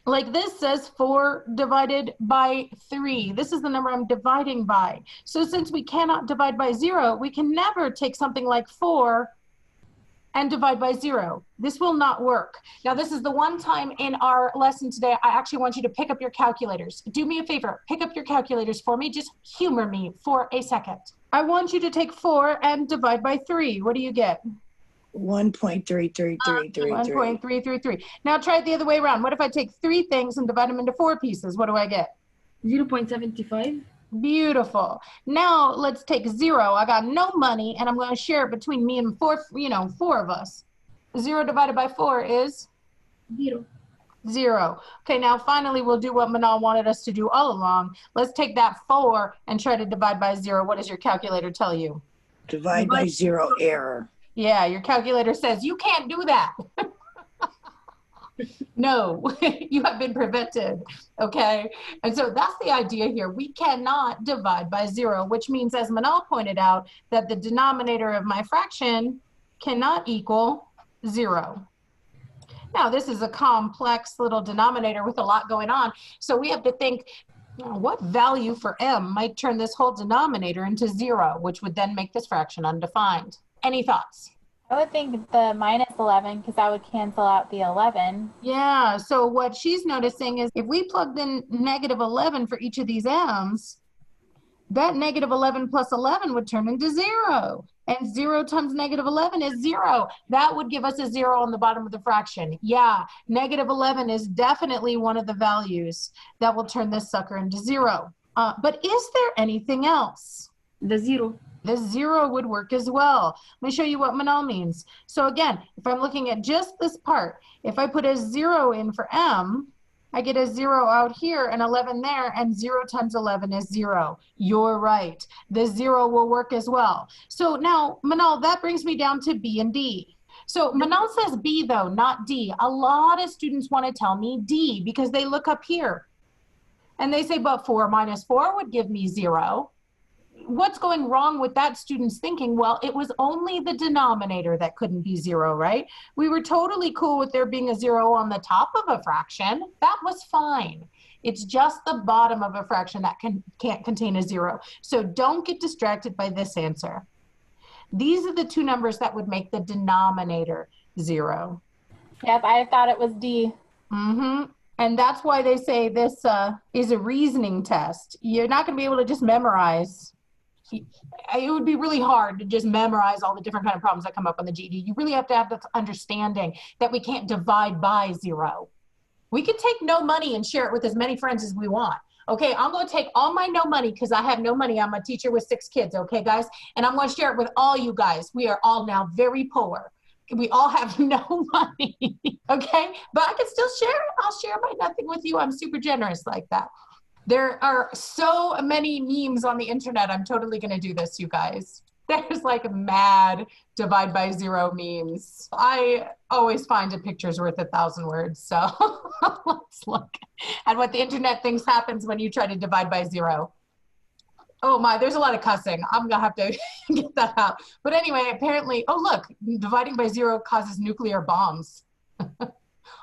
like this says 4 divided by 3. This is the number I'm dividing by. So since we cannot divide by 0, we can never take something like 4 and divide by 0. This will not work. Now, this is the one time in our lesson today, I actually want you to pick up your calculators. Do me a favor, pick up your calculators for me. Just humor me for a second. I want you to take 4 and divide by 3. What do you get? 1.3333. 1.333. Now try it the other way around. What if I take 3 things and divide them into 4 pieces? What do I get? 0.75. Beautiful. Now let's take 0. I got no money and I'm going to share it between me and 4 of us. 0 divided by 4 is? 0. 0. Okay, now finally we'll do what Manal wanted us to do all along. Let's take that 4 and try to divide by 0. What does your calculator tell you? Divide by 0, error. Yeah, your calculator says you can't do that. No, you have been prevented, okay? And so that's the idea here. We cannot divide by 0, which means, as Manal pointed out, that the denominator of my fraction cannot equal 0. Now, this is a complex little denominator with a lot going on, so we have to think, what value for m might turn this whole denominator into 0, which would then make this fraction undefined? Any thoughts? I would think the minus 11 because that would cancel out the 11. Yeah, so what she's noticing is if we plugged in negative 11 for each of these m's, that negative 11 plus 11 would turn into 0. And 0 times negative 11 is 0. That would give us a 0 on the bottom of the fraction. Yeah, negative 11 is definitely one of the values that will turn this sucker into 0. But is there anything else? The 0. The 0 would work as well. Let me show you what Manal means. So again, if I'm looking at just this part, if I put a 0 in for m, I get a 0 out here and 11 there, and 0 times 11 is 0. You're right. The 0 will work as well. So now, Manal, that brings me down to B and D. So Manal says B, though, not D. A lot of students want to tell me D because they look up here. And they say, but 4 minus 4 would give me 0. What's going wrong with that student's thinking? Well, it was only the denominator that couldn't be 0, right? We were totally cool with there being a 0 on the top of a fraction. That was fine. It's just the bottom of a fraction that can't contain a 0. So don't get distracted by this answer. These are the two numbers that would make the denominator 0. Yep, I thought it was D. Mm-hmm. And that's why they say this is a reasoning test. You're not going to be able to just memorize. It would be really hard to just memorize all the different kind of problems that come up on the GED. You really have to have this understanding that we can't divide by 0. We can take no money and share it with as many friends as we want. Okay, I'm going to take all my no money because I have no money. I'm a teacher with 6 kids, okay, guys? And I'm going to share it with all you guys. We are all now very poor. We all have no money, okay? But I can still share it. I'll share my nothing with you. I'm super generous like that. There are so many memes on the internet. I'm totally going to do this, you guys. There's like mad divide by 0 memes. I always find a picture's worth 1,000 words. So let's look at what the internet thinks happens when you try to divide by 0. Oh my, there's a lot of cussing. I'm gonna have to get that out. But anyway, apparently, oh look, dividing by 0 causes nuclear bombs.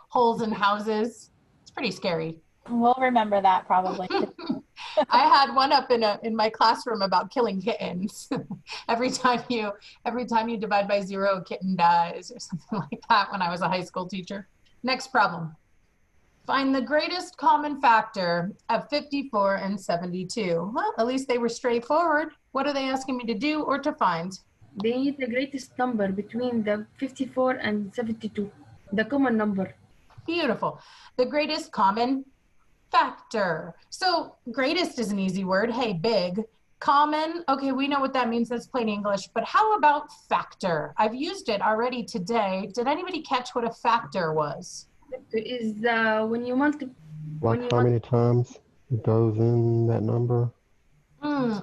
Holes in houses. It's pretty scary. We'll remember that probably. I had one up in my classroom about killing kittens. every time you divide by 0, a kitten dies or something like that when I was a high school teacher. Next problem. Find the greatest common factor of 54 and 72. Well, at least they were straightforward. What are they asking me to do or to find? They need the greatest number between the 54 and 72. The common number. Beautiful. The greatest common factor. So greatest is an easy word. Hey, big. Common, okay, we know what that means. That's plain English. But how about factor? I've used it already today. Did anybody catch what a factor was? Is when you multiply. Like how many times it goes in that number?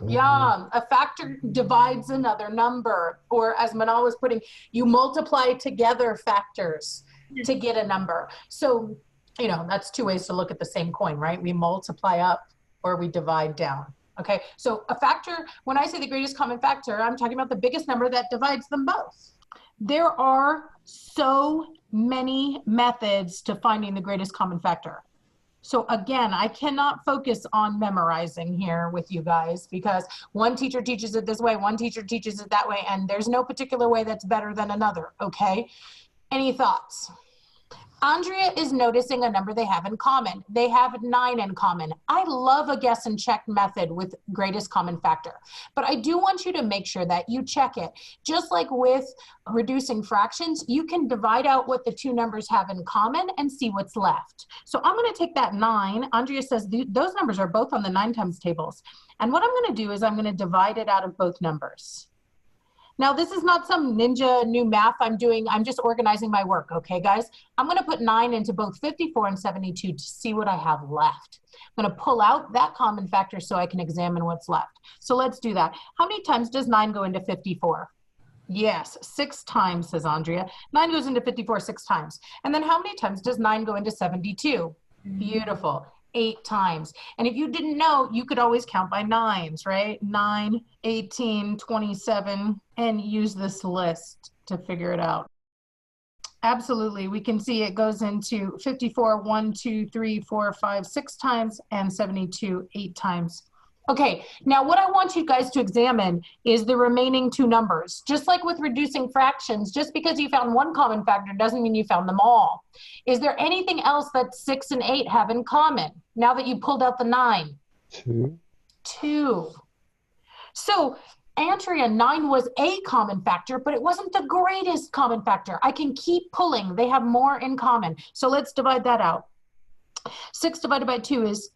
Yeah, a factor divides another number. Or as Manal was putting, you multiply together factors to get a number. So, you know, that's 2 ways to look at the same coin, right? We multiply up or we divide down. Okay, so a factor, when I say the greatest common factor, I'm talking about the biggest number that divides them both. There are so many methods to finding the greatest common factor. So again, I cannot focus on memorizing here with you guys because one teacher teaches it this way, one teacher teaches it that way, and there's no particular way that's better than another, okay? Any thoughts? Andrea is noticing a number they have in common. They have 9 in common. I love a guess and check method with greatest common factor, but I do want you to make sure that you check it. Just like with reducing fractions, you can divide out what the 2 numbers have in common and see what's left. So I'm going to take that 9. Andrea says those numbers are both on the 9 times tables. And what I'm going to do is I'm going to divide it out of both numbers. Now, this is not some ninja new math I'm doing. I'm just organizing my work, okay, guys? I'm going to put 9 into both 54 and 72 to see what I have left. I'm going to pull out that common factor so I can examine what's left. So let's do that. How many times does 9 go into 54? Yes, 6 times, says Andrea. 9 goes into 54 6 times. And then how many times does 9 go into 72? Beautiful. 8 times. And if you didn't know, you could always count by 9s, right? 9, 18, 27, and use this list to figure it out. Absolutely. We can see it goes into 54, 1, 2, 3, 4, 5, 6 times, and 72, 8 times. Okay, now what I want you guys to examine is the remaining two numbers. Just like with reducing fractions, just because you found one common factor doesn't mean you found them all. Is there anything else that 6 and 8 have in common now that you pulled out the 9? 2. 2. So, Andrea, 9 was a common factor, but it wasn't the greatest common factor. I can keep pulling. They have more in common. So let's divide that out. 6 divided by 2 is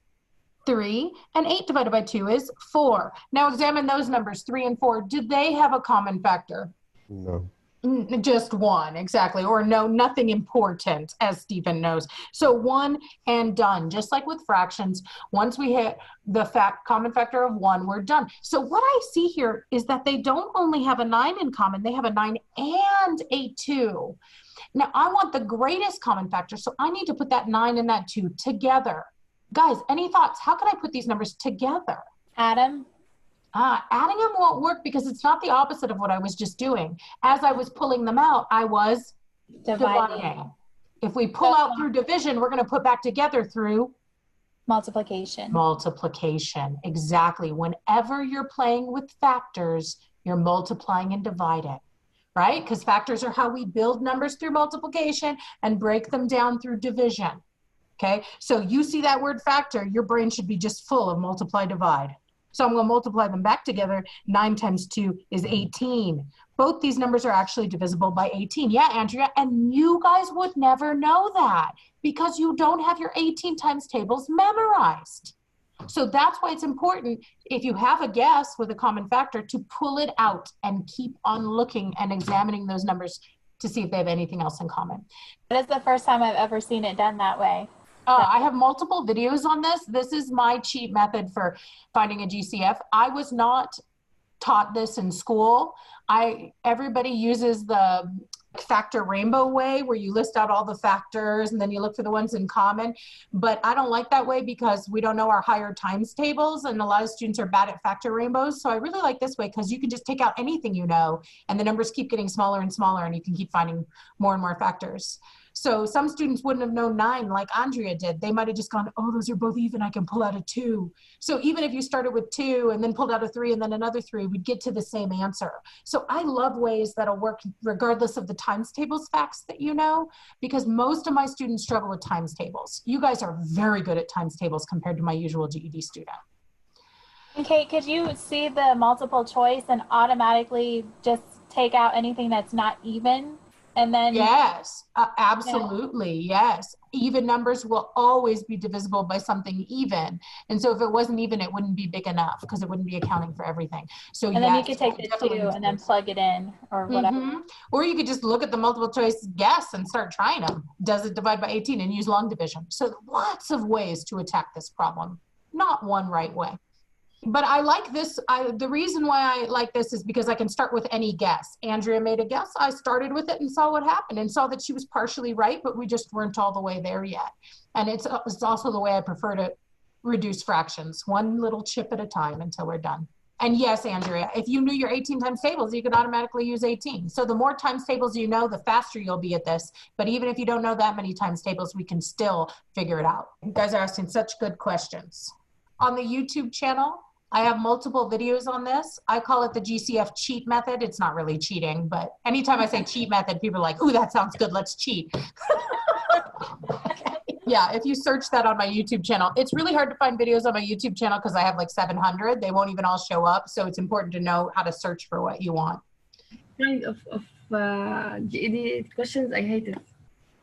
3, and 8 divided by 2 is 4. Now examine those numbers, 3 and 4. Do they have a common factor? No. Just one, exactly. Or no, nothing important, as Stephen knows. So 1 and done. Just like with fractions, once we hit the common factor of 1, we're done. So what I see here is that they don't only have a 9 in common, they have a 9 and a 2. Now I want the greatest common factor, so I need to put that 9 and that 2 together. Guys, any thoughts? How can I put these numbers together? Adam? Adding them won't work because it's not the opposite of what I was just doing. As I was pulling them out, I was dividing. If we pull out through division, we're going to put back together through multiplication. Multiplication, exactly. Whenever you're playing with factors, you're multiplying and dividing, right? Because factors are how we build numbers through multiplication and break them down through division. Okay, so you see that word factor, your brain should be just full of multiply, divide. So I'm going to multiply them back together. 9 times 2 is 18. Both these numbers are actually divisible by 18. Yeah, Andrea, and you guys would never know that because you don't have your 18 times tables memorized. So that's why it's important, if you have a guess with a common factor, to pull it out and keep on looking and examining those numbers to see if they have anything else in common. That is the first time I've ever seen it done that way. I have multiple videos on this. This is my cheat method for finding a GCF. I was not taught this in school. Everybody uses the factor rainbow way where you list out all the factors and then you look for the ones in common. But I don't like that way because we don't know our higher times tables and a lot of students are bad at factor rainbows. So I really like this way because you can just take out anything you know and the numbers keep getting smaller and smaller and you can keep finding more and more factors. So some students wouldn't have known 9 like Andrea did. They might have just gone, oh, those are both even. I can pull out a 2. So even if you started with 2 and then pulled out a 3 and then another 3, we'd get to the same answer. So I love ways that'll work regardless of the times tables facts that you know, because most of my students struggle with times tables. You guys are very good at times tables compared to my usual GED student. And Kate, could you see the multiple choice and automatically just take out anything that's not even? And then yes, absolutely. Yes. Even numbers will always be divisible by something even. And so if it wasn't even, it wouldn't be big enough because it wouldn't be accounting for everything. So and then you could take the 2 and then plug it in or whatever. Or you could just look at the multiple choice guess and start trying them. Does it divide by 18 and use long division? So lots of ways to attack this problem, not one right way. But I like this. The reason why I like this is because I can start with any guess. Andrea made a guess. I started with it and saw what happened and saw that she was partially right, but we just weren't all the way there yet. And it's also the way I prefer to reduce fractions, one little chip at a time until we're done. And yes, Andrea, if you knew your 18 times tables, you could automatically use 18. So the more times tables you know, the faster you'll be at this. But even if you don't know that many times tables, we can still figure it out. You guys are asking such good questions. On the YouTube channel, I have multiple videos on this. I call it the Gcf Cheat Method. It's not really cheating, but anytime I say cheat method, people are like, ooh, that sounds good, let's cheat. Yeah, if you search that on my YouTube channel, it's really hard to find videos on my YouTube channel because I have like 700. They won't even all show up, so it's important to know how to search for what you want. Kind of GED questions, I hate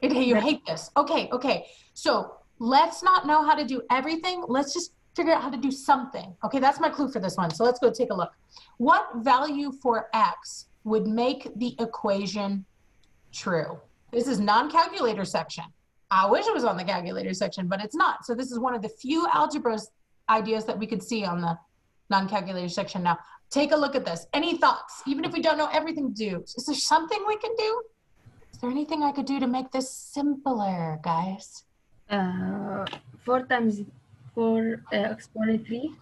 it. You hate this. Okay. So let's not know how to do everything. Let's just figure out how to do something. Okay, that's my clue for this one. So let's go take a look. What value for x would make the equation true? This is non-calculator section. I wish it was on the calculator section, but it's not. So this is one of the few algebra ideas that we could see on the non-calculator section. Now, take a look at this. Any thoughts? Even if we don't know everything to do, is there something we can do? Is there anything I could do to make this simpler, guys? 4 times 4 exponent 3.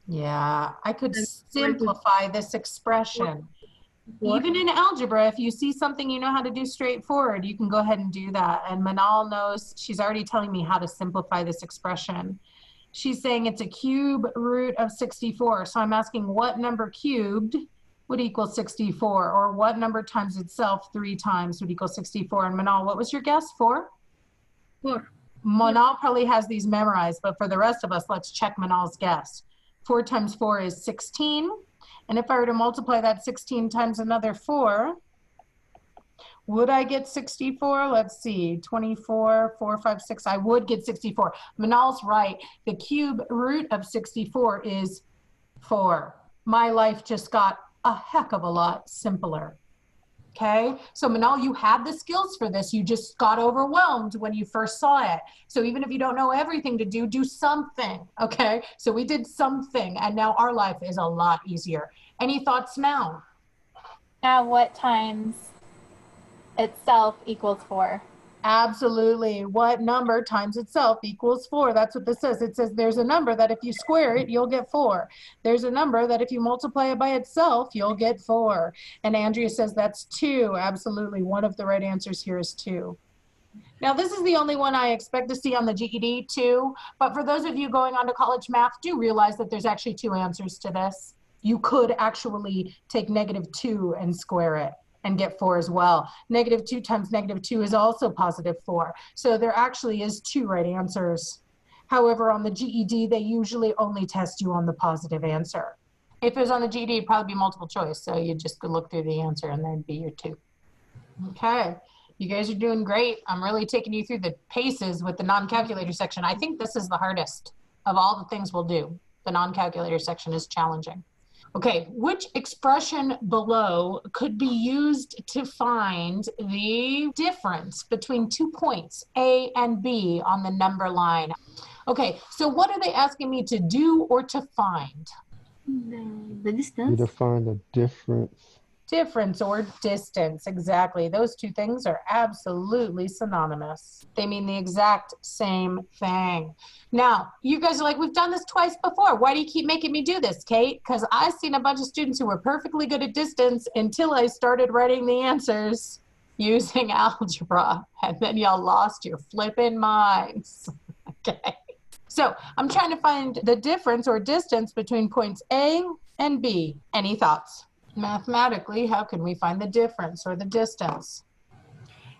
Yeah, I could simplify this expression. Even in algebra, if you see something you know how to do straightforward, you can go ahead and do that. And Manal knows, she's already telling me how to simplify this expression. She's saying it's a cube root of 64. So I'm asking what number cubed would equal 64, or what number times itself 3 times would equal 64. And Manal, what was your guess for? 4. Manal probably has these memorized, but for the rest of us, let's check Manal's guess. 4 times 4 is 16. And if I were to multiply that 16 times another 4, would I get 64? Let's see, 24, 4, 5, 6. I would get 64. Manal's right. The cube root of 64 is 4. My life just got a heck of a lot simpler. Okay, so Manal, you have the skills for this. You just got overwhelmed when you first saw it. So even if you don't know everything to do, do something. Okay, so we did something, and now our life is a lot easier. Any thoughts now? Now what times itself equals 4? Absolutely. What number times itself equals 4? That's what this says. It says there's a number that if you square it, you'll get 4. There's a number that if you multiply it by itself, you'll get 4. And Andrea says that's 2. Absolutely. One of the right answers here is 2. Now, this is the only one I expect to see on the GED, 2. But for those of you going on to college math, do realize that there's actually 2 answers to this. You could actually take -2 and square it and get 4 as well. -2 times -2 is also +4. So there actually is 2 right answers. However, on the GED, they usually only test you on the positive answer. If it was on the GED, it'd probably be multiple choice. So you just could look through the answer and there'd be your 2. Okay, you guys are doing great. I'm really taking you through the paces with the non-calculator section. I think this is the hardest of all the things we'll do. The non-calculator section is challenging. Okay, which expression below could be used to find the difference between 2 points, A and B, on the number line? Okay, so what are they asking me to do or to find? The distance. You define the difference. Difference or distance, exactly. Those 2 things are absolutely synonymous. They mean the exact same thing. Now, you guys are like, we've done this twice before. Why do you keep making me do this, Kate? Because I've seen a bunch of students who were perfectly good at distance until I started writing the answers using algebra. And then y'all lost your flipping minds. Okay. So I'm trying to find the difference or distance between points A and B. Any thoughts? Mathematically, how can we find the difference or the distance?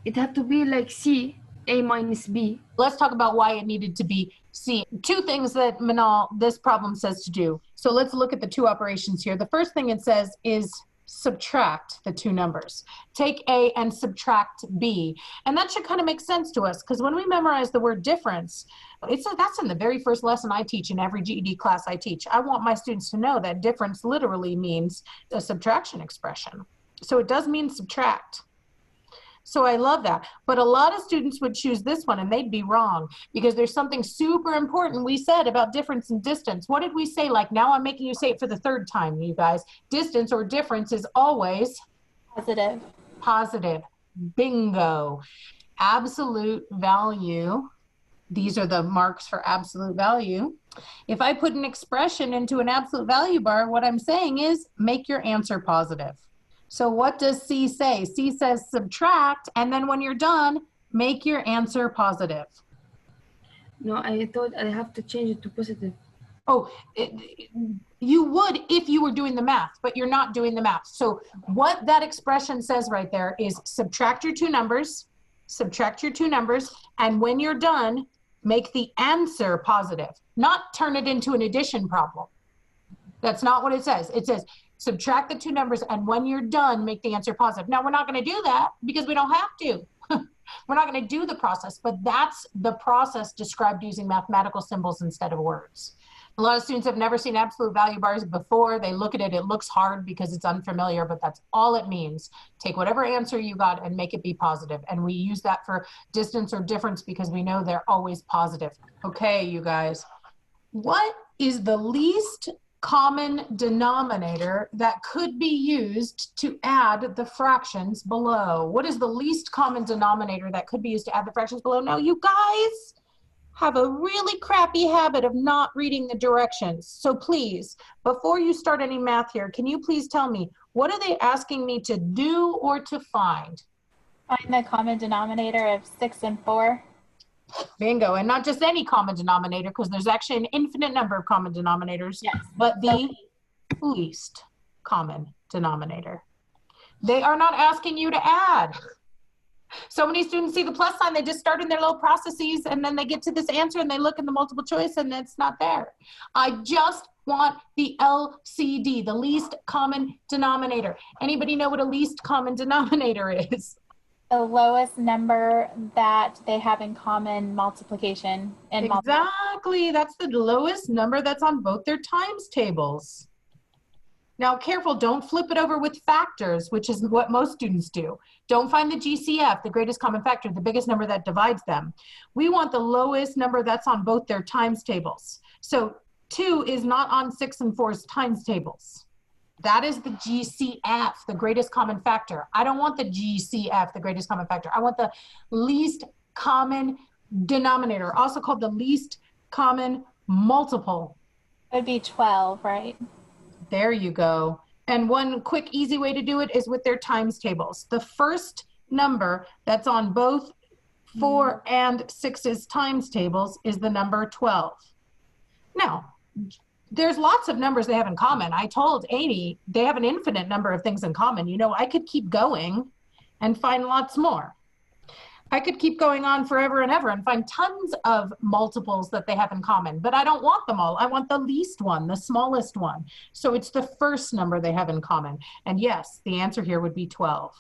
It had to be like C, A minus B. Let's talk about why it needed to be C. 2 things that Manal, this problem says to do. So let's look at the 2 operations here. The first thing it says is subtract the 2 numbers. Take A and subtract B. And that should kind of make sense to us because when we memorize the word difference, that's in the very first lesson I teach in every GED class I teach. I want my students to know that difference literally means a subtraction expression. So it does mean subtract. So I love that. But a lot of students would choose this one and they'd be wrong because there's something super important we said about difference and distance. What did we say? Like now I'm making you say it for the 3rd time, you guys. Distance or difference is always Positive. Positive. Bingo. Absolute value. These are the marks for absolute value. If I put an expression into an absolute value bar, what I'm saying is make your answer positive. So what does C say? C says subtract, and then when you're done, make your answer positive. No, I thought I have to change it to positive. Oh, you would if you were doing the math, but you're not doing the math. So what that expression says right there is subtract your 2 numbers, and when you're done, make the answer positive, not turn it into an addition problem. That's not what it says. It says subtract the 2 numbers, and when you're done, make the answer positive. Now, we're not going to do that because we don't have to. We're not going to do the process, but that's the process described using mathematical symbols instead of words. A lot of students have never seen absolute value bars before. They look at it, it looks hard because it's unfamiliar, but that's all it means. Take whatever answer you got and make it be positive. And we use that for distance or difference because we know they're always positive. Okay, you guys, what is the least common denominator that could be used to add the fractions below? What is the least common denominator that could be used to add the fractions below? Now, you guys have a really crappy habit of not reading the directions. So please, before you start any math here, can you please tell me, what are they asking me to do or to find? Find the common denominator of 6 and 4. Bingo. And not just any common denominator, because there's actually an infinite number of common denominators, but the least common denominator. They are not asking you to add. So many students see the plus sign, they just start in their little processes, and then they get to this answer and they look in the multiple choice and it's not there. I just want the LCD, the least common denominator. Anybody know what a least common denominator is? The lowest number that they have in common multiplication. And exactly, that's the lowest number that's on both their times tables. Now, careful, don't flip it over with factors, which is what most students do. Don't find the GCF, the greatest common factor, the biggest number that divides them. We want the lowest number that's on both their times tables. So 2 is not on 6 and 4's times tables. That is the GCF, the greatest common factor. I don't want the GCF, the greatest common factor. I want the least common denominator, also called the least common multiple. It would be 12, right? There you go. And one quick, easy way to do it is with their times tables. The first number that's on both 4 and 6's times tables is the number 12. Now, there's lots of numbers they have in common. I told Amy they have an infinite number of things in common. You know, I could keep going and find lots more. I could keep going on forever and ever and find tons of multiples that they have in common, but I don't want them all. I want the least one, the smallest one. So it's the first number they have in common. And yes, the answer here would be 12.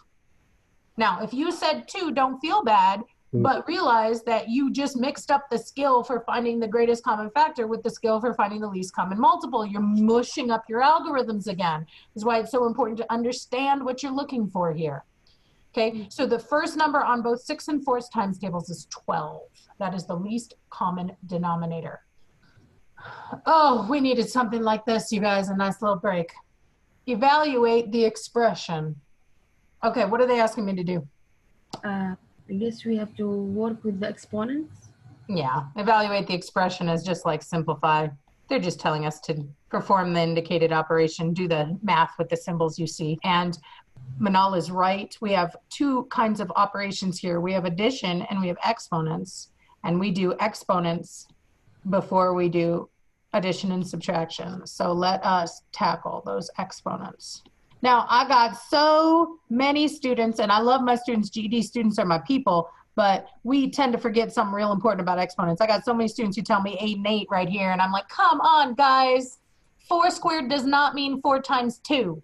Now, if you said 2, don't feel bad, but realize that you just mixed up the skill for finding the greatest common factor with the skill for finding the least common multiple. You're mushing up your algorithms again. That's why it's so important to understand what you're looking for here. Okay, so the first number on both 6 and 4's times tables is 12. That is the least common denominator. Oh, we needed something like this, you guys, a nice little break. Evaluate the expression. Okay, what are they asking me to do? I guess we have to work with the exponents. Yeah, evaluate the expression is just like simplify. They're just telling us to perform the indicated operation, do the math with the symbols you see. And Manal is right. We have 2 kinds of operations here. We have addition and we have exponents. And we do exponents before we do addition and subtraction. So let us tackle those exponents. Now, I got so many students, and I love my students. GED students are my people, but we tend to forget something real important about exponents. I got so many students who tell me 8 and 8 right here, and I'm like, come on, guys. 4 squared does not mean 4 times 2.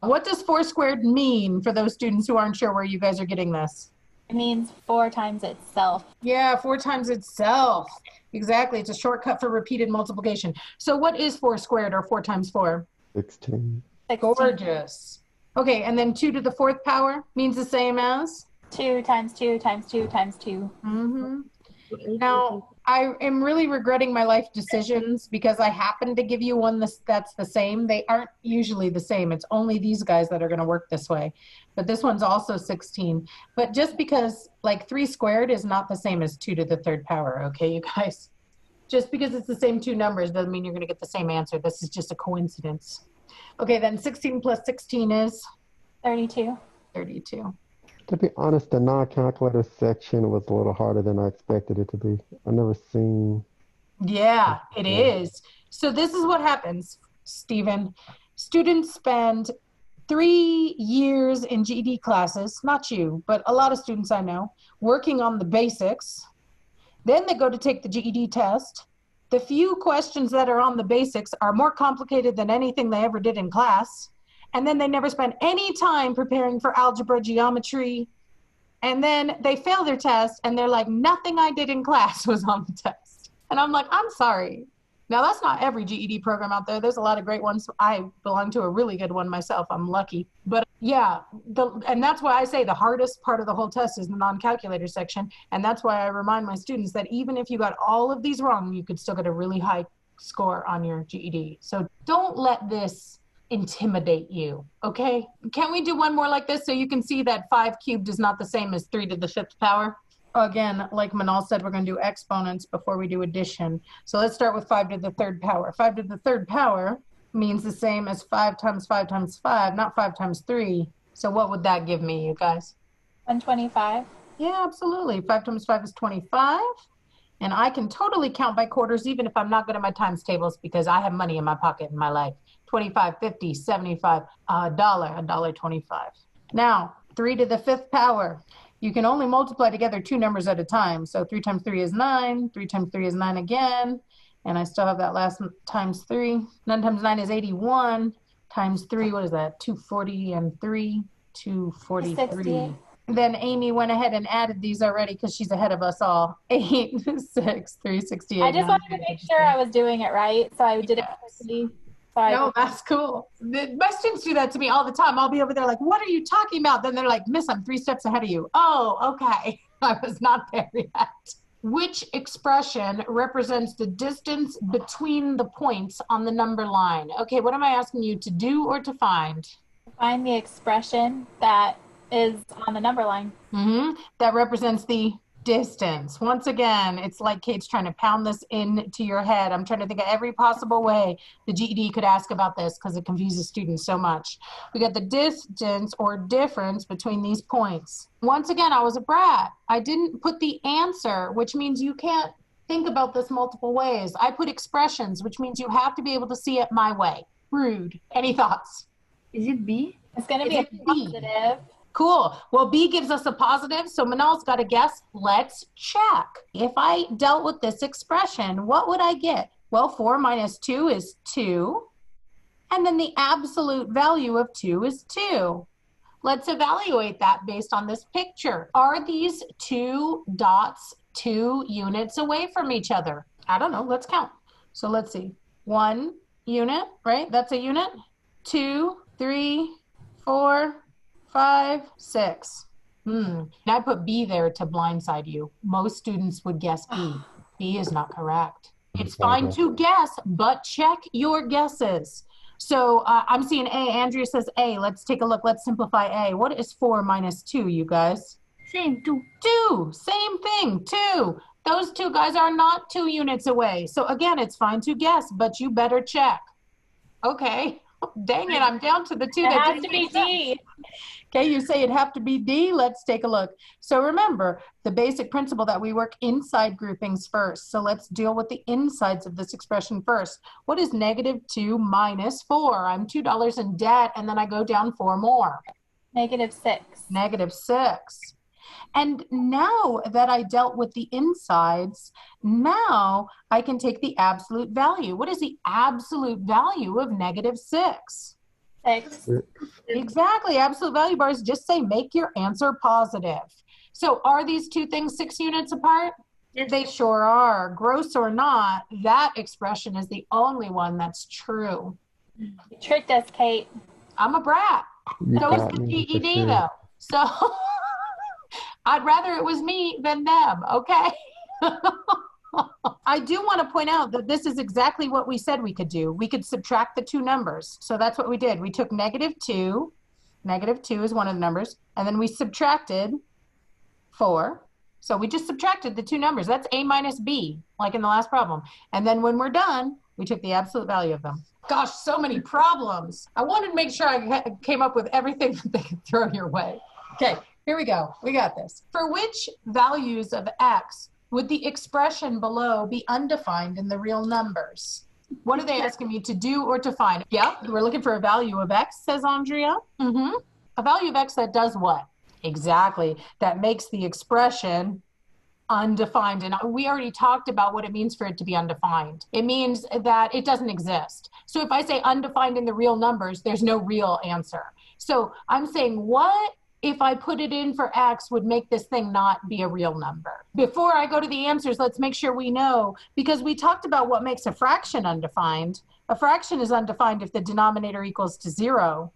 What does 4 squared mean for those students who aren't sure where you guys are getting this? It means 4 times itself. Yeah, 4 times itself. Exactly. It's a shortcut for repeated multiplication. So what is 4 squared or 4 times 4? 16. 16. Gorgeous. Okay, and then 2 to the 4th power means the same as? 2 times 2 times 2 times 2. Mm-hmm. Now, I am really regretting my life decisions because I happen to give you one that's the same. They aren't usually the same. It's only these guys that are going to work this way. But this one's also 16. But just because like 3 squared is not the same as 2 to the 3rd power, okay, you guys? Just because it's the same 2 numbers doesn't mean you're going to get the same answer. This is just a coincidence. Okay, then 16 plus 16 is? 32. 32. To be honest, the non-calculator section was a little harder than I expected it to be. I've never seen... Yeah, it is. So this is what happens, Stephen. Students spend 3 years in GED classes, not you, but a lot of students I know, working on the basics. Then they go to take the GED test. The few questions that are on the basics are more complicated than anything they ever did in class. And then they never spend any time preparing for algebra, geometry. And then they fail their test and they're like, nothing I did in class was on the test. And I'm like, I'm sorry. Now that's not every GED program out there. There's a lot of great ones. I belong to a really good one myself. I'm lucky. But yeah, and that's why I say the hardest part of the whole test is the non-calculator section. And that's why I remind my students that even if you got all of these wrong, you could still get a really high score on your GED. So don't let this intimidate you, okay? Can we do one more like this so you can see that 5 cubed is not the same as 3 to the 5th power? Again, like Manal said, we're going to do exponents before we do addition. So let's start with 5 to the 3rd power. 5 to the 3rd power means the same as 5 times 5 times 5, not 5 times 3. So what would that give me, you guys? 125. Yeah, absolutely. 5 times 5 is 25. And I can totally count by quarters, even if I'm not good at my times tables, because I have money in my pocket in my life. 25, 50, 75, $1.25. Now, 3 to the 5th power. You can only multiply together 2 numbers at a time. So 3 times 3 is 9. 3 times 3 is 9 again. And I still have that last times 3. 9 times 9 is 81. Times 3, what is that? 240 and 3, 243. Then Amy went ahead and added these already because she's ahead of us all. 8, 6, 368. I just wanted to make sure I was doing it right, so I did it quickly. No, that's cool. My students do that to me all the time. I'll be over there like, what are you talking about? Then they're like, Miss, I'm 3 steps ahead of you. Oh, okay. I was not there yet. Which expression represents the distance between the points on the number line? Okay, what am I asking you to do or to find? Find the expression that is on the number line. That represents the distance. Once again, it's like Kate's trying to pound this into your head. I'm trying to think of every possible way the GED could ask about this because it confuses students so much. We got the distance or difference between these points. Once again, I was a brat. I didn't put the answer, which means you can't think about this multiple ways. I put expressions, which means you have to be able to see it my way. Rude. Any thoughts? Is it B? It's going to be a positive. Cool. Well, B gives us a positive, so Manal's got a guess. Let's check. If I dealt with this expression, what would I get? Well, 4 minus 2 is 2, and then the absolute value of 2 is 2. Let's evaluate that based on this picture. Are these 2 dots 2 units away from each other? I don't know. Let's count. So let's see. 1 unit, right? That's a unit. 2, 3, 4, 5, 6. And I put B there to blindside you. Most students would guess B. B is not correct. It's fine to guess, but check your guesses. So I'm seeing A. Andrea says A. Let's take a look. Let's simplify A. What is 4 minus 2, you guys? Same, 2. 2. Same thing, 2. Those 2 guys are not 2 units away. So again, it's fine to guess, but you better check. Okay. Dang it, I'm down to the 2 It that has to be D. Okay, you say it'd have to be D. Let's take a look. So remember the basic principle that we work inside groupings first. So let's deal with the insides of this expression first. What is negative 2 minus 4? I'm $2 in debt, and then I go down 4 more. Negative 6. Negative 6. And now that I dealt with the insides, now I can take the absolute value. What is the absolute value of negative 6? 6. Exactly. Absolute value bars just say make your answer positive. So are these 2 things 6 units apart? Yes. They sure are. Gross or not, that expression is the only one that's true. You tricked us, Kate. I'm a brat. You So is got the me for GED sure. though. So I'd rather it was me than them, okay? I do want to point out that this is exactly what we said we could do. We could subtract the 2 numbers. So that's what we did. We took negative 2. Negative 2 is one of the numbers. And then we subtracted 4. So we just subtracted the 2 numbers. That's A minus B, like in the last problem. And then when we're done, we took the absolute value of them. Gosh, so many problems. I wanted to make sure I came up with everything that they could throw your way. Okay, here we go. We got this. For which values of X would the expression below be undefined in the real numbers? What are they asking me to do or to find? Yeah, we're looking for a value of X, says Andrea. A value of X that does what? Exactly. That makes the expression undefined. And we already talked about what it means for it to be undefined. It means that it doesn't exist. So if I say undefined in the real numbers, there's no real answer. So I'm saying what if I put it in for X would make this thing not be a real number? Before I go to the answers, let's make sure we know, because we talked about what makes a fraction undefined. A fraction is undefined if the denominator equals to 0.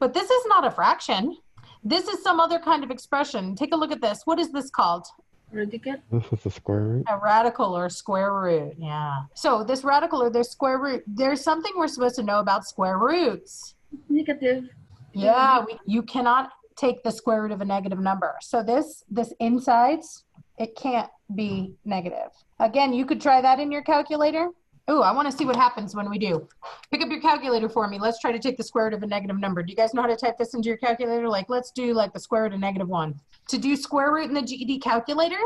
But this is not a fraction. This is some other kind of expression. Take a look at this. What is this called? Radical. This is a square root. A radical or square root, yeah. So this radical or this square root, there's something we're supposed to know about square roots. Negative. Yeah, you cannot take the square root of a negative number. So this insides, it can't be negative. Again, you could try that in your calculator. Oh, I want to see what happens when we do. Pick up your calculator for me. Let's try to take the square root of a negative number. Do you guys know how to type this into your calculator? Like, let's do like the square root of -1. To do square root in the GED calculator,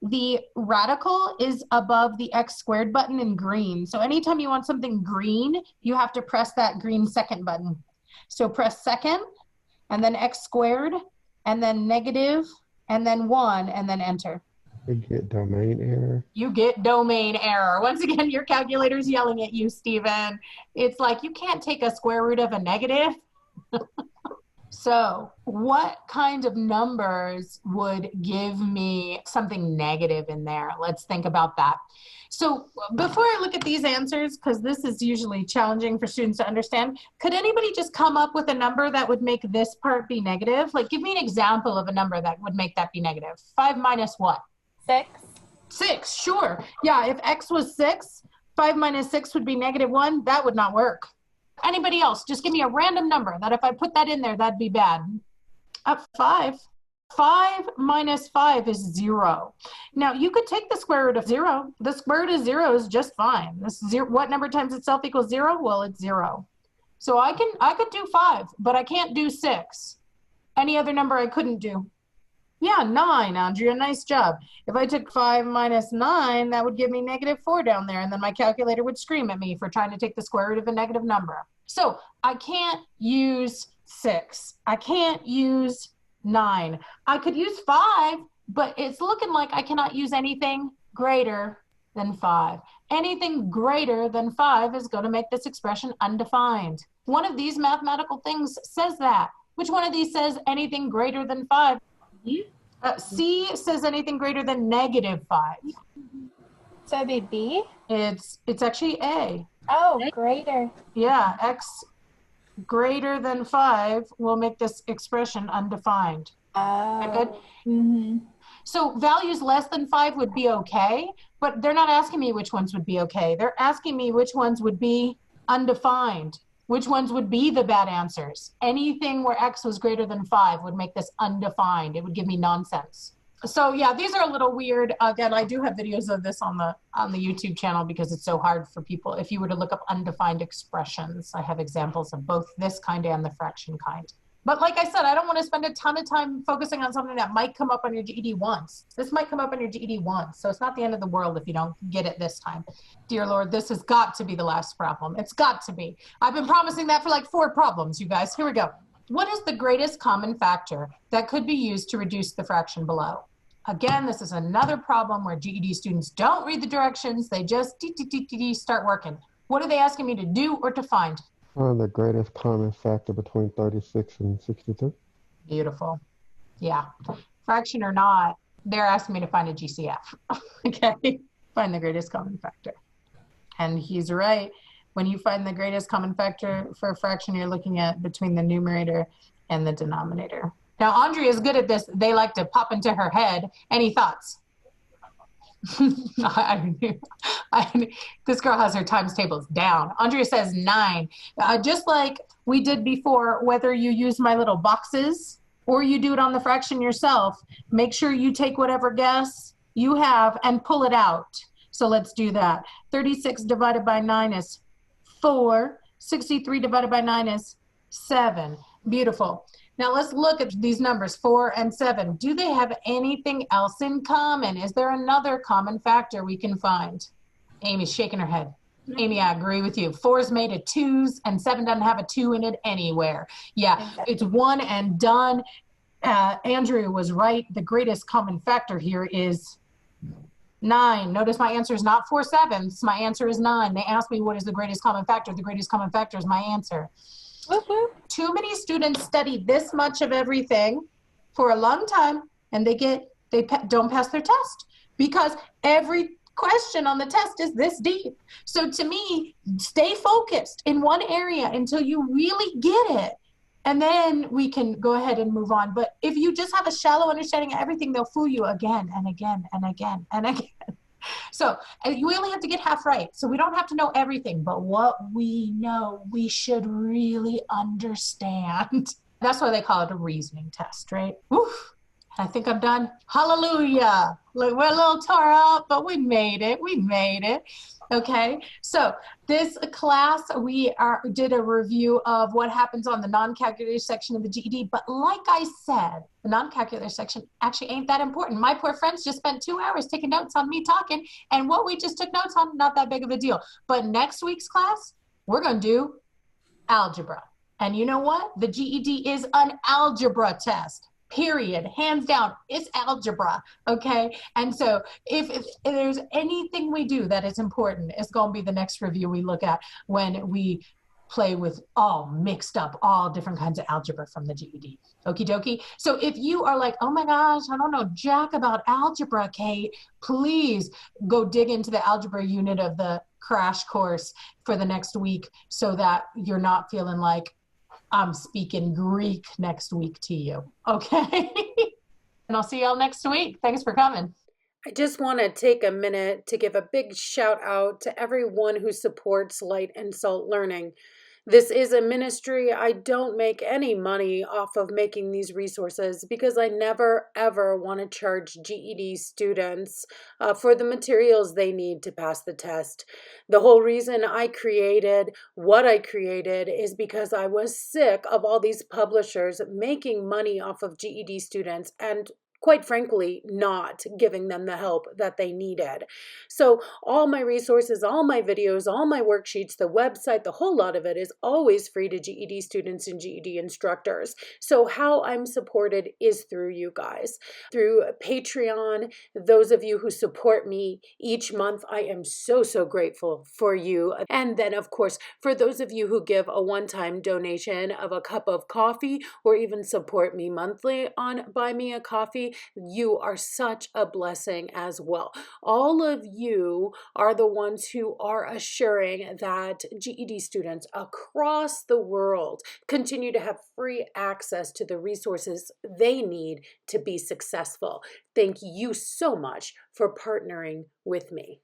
the radical is above the x squared button in green. So anytime you want something green, you have to press that green second button. So press second, and then x squared, and then negative, and then 1, and then enter. You get domain error. You get domain error. Once again, your calculator's yelling at you, Stephen. It's like, you can't take a square root of a negative. So what kind of numbers would give me something negative in there? Let's think about that. So before I look at these answers, because this is usually challenging for students to understand, could anybody just come up with a number that would make this part be negative? Like, give me an example of a number that would make that be negative. 5 minus what? 6. 6, sure. Yeah, if x was 6, 5 minus 6 would be -1. That would not work. Anybody else? Just give me a random number that if I put that in there, that'd be bad. 5. 5 minus 5 is 0. Now, you could take the square root of 0. The square root of 0 is just fine. This 0, what number times itself equals 0? Well, it's 0. So I could do 5, but I can't do 6. Any other number I couldn't do? Yeah, 9, Andrea, nice job. If I took 5 minus 9, that would give me -4 down there, and then my calculator would scream at me for trying to take the square root of a negative number. So I can't use 6. I can't use 9. I could use 5, but it's looking like I cannot use anything greater than 5. Anything greater than 5 is going to make this expression undefined. One of these mathematical things says that. Which one of these says anything greater than 5? C says anything greater than -5. So it'd be B? It's actually A. Oh, greater. Yeah, x greater than 5 will make this expression undefined. Oh. That good? Mm-hmm. So values less than 5 would be okay, but they're not asking me which ones would be okay. They're asking me which ones would be undefined. Which ones would be the bad answers? Anything where x was greater than 5 would make this undefined. It would give me nonsense. So yeah, these are a little weird. Again, I do have videos of this on the YouTube channel because it's so hard for people. If you were to look up undefined expressions, I have examples of both this kind and the fraction kind. But like I said, I don't want to spend a ton of time focusing on something that might come up on your GED once. This might come up on your GED once, so it's not the end of the world if you don't get it this time. Dear Lord, this has got to be the last problem. It's got to be. I've been promising that for like 4 problems, you guys. Here we go. What is the greatest common factor that could be used to reduce the fraction below? Again, this is another problem where GED students don't read the directions. They just start working. What are they asking me to do or to find? Find the greatest common factor between 36 and 62. Beautiful. Yeah. Fraction or not, they're asking me to find a GCF. Okay. Find the greatest common factor. And he's right. When you find the greatest common factor for a fraction, you're looking at between the numerator and the denominator. Now, Andrea is good at this. They like to pop into her head. Any thoughts? This girl has her times tables down. Andrea says 9. Just like we did before, whether you use my little boxes or you do it on the fraction yourself, make sure you take whatever guess you have and pull it out. So let's do that. 36 divided by 9 is 4. 63 divided by 9 is 7. Beautiful. Now let's look at these numbers, 4 and 7. Do they have anything else in common? Is there another common factor we can find? Amy's shaking her head. Amy, I agree with you. 4 is made of 2s and 7 doesn't have a 2 in it anywhere. Yeah, it's one and done. Andrew was right. The greatest common factor here is 9. Notice my answer is not 4/7. My answer is 9. They asked me what is the greatest common factor. The greatest common factor is my answer. Too many students study this much of everything for a long time and they don't pass their test because every question on the test is this deep. So to me, stay focused in one area until you really get it. And then we can go ahead and move on. But if you just have a shallow understanding of everything, they'll fool you again and again and again and again. So you only have to get half right. So we don't have to know everything, but what we know, we should really understand. That's why they call it a reasoning test, right? Oof. I think I'm done. Hallelujah. We're a little tore up, but we made it. We made it. Okay, so this class did a review of what happens on the non-calculator section of the GED, but like I said, the non-calculator section actually ain't that important. My poor friends just spent 2 hours taking notes on me talking, and what we just took notes on, not that big of a deal. But next week's class, we're gonna do algebra. And you know what? The GED is an algebra test. Period. Hands down, it's algebra. Okay. And so if there's anything we do that is important, it's going to be the next review we look at when we play with all mixed up, all different kinds of algebra from the GED. Okie dokie. So if you are like, oh my gosh, I don't know jack about algebra, Kate, please go dig into the algebra unit of the crash course for the next week so that you're not feeling like I'm speaking Greek next week to you. Okay. And I'll see y'all next week. Thanks for coming. I just want to take a minute to give a big shout out to everyone who supports Light and Salt Learning. This is a ministry. I don't make any money off of making these resources because I never, ever want to charge GED students for the materials they need to pass the test. The whole reason I created what I created is because I was sick of all these publishers making money off of GED students and quite frankly, not giving them the help that they needed. So all my resources, all my videos, all my worksheets, the website, the whole lot of it is always free to GED students and GED instructors. So how I'm supported is through you guys. Through Patreon, those of you who support me each month, I am so, so grateful for you. And then, of course, for those of you who give a one-time donation of a cup of coffee or even support me monthly on Buy Me a Coffee, you are such a blessing as well. All of you are the ones who are assuring that GED students across the world continue to have free access to the resources they need to be successful. Thank you so much for partnering with me.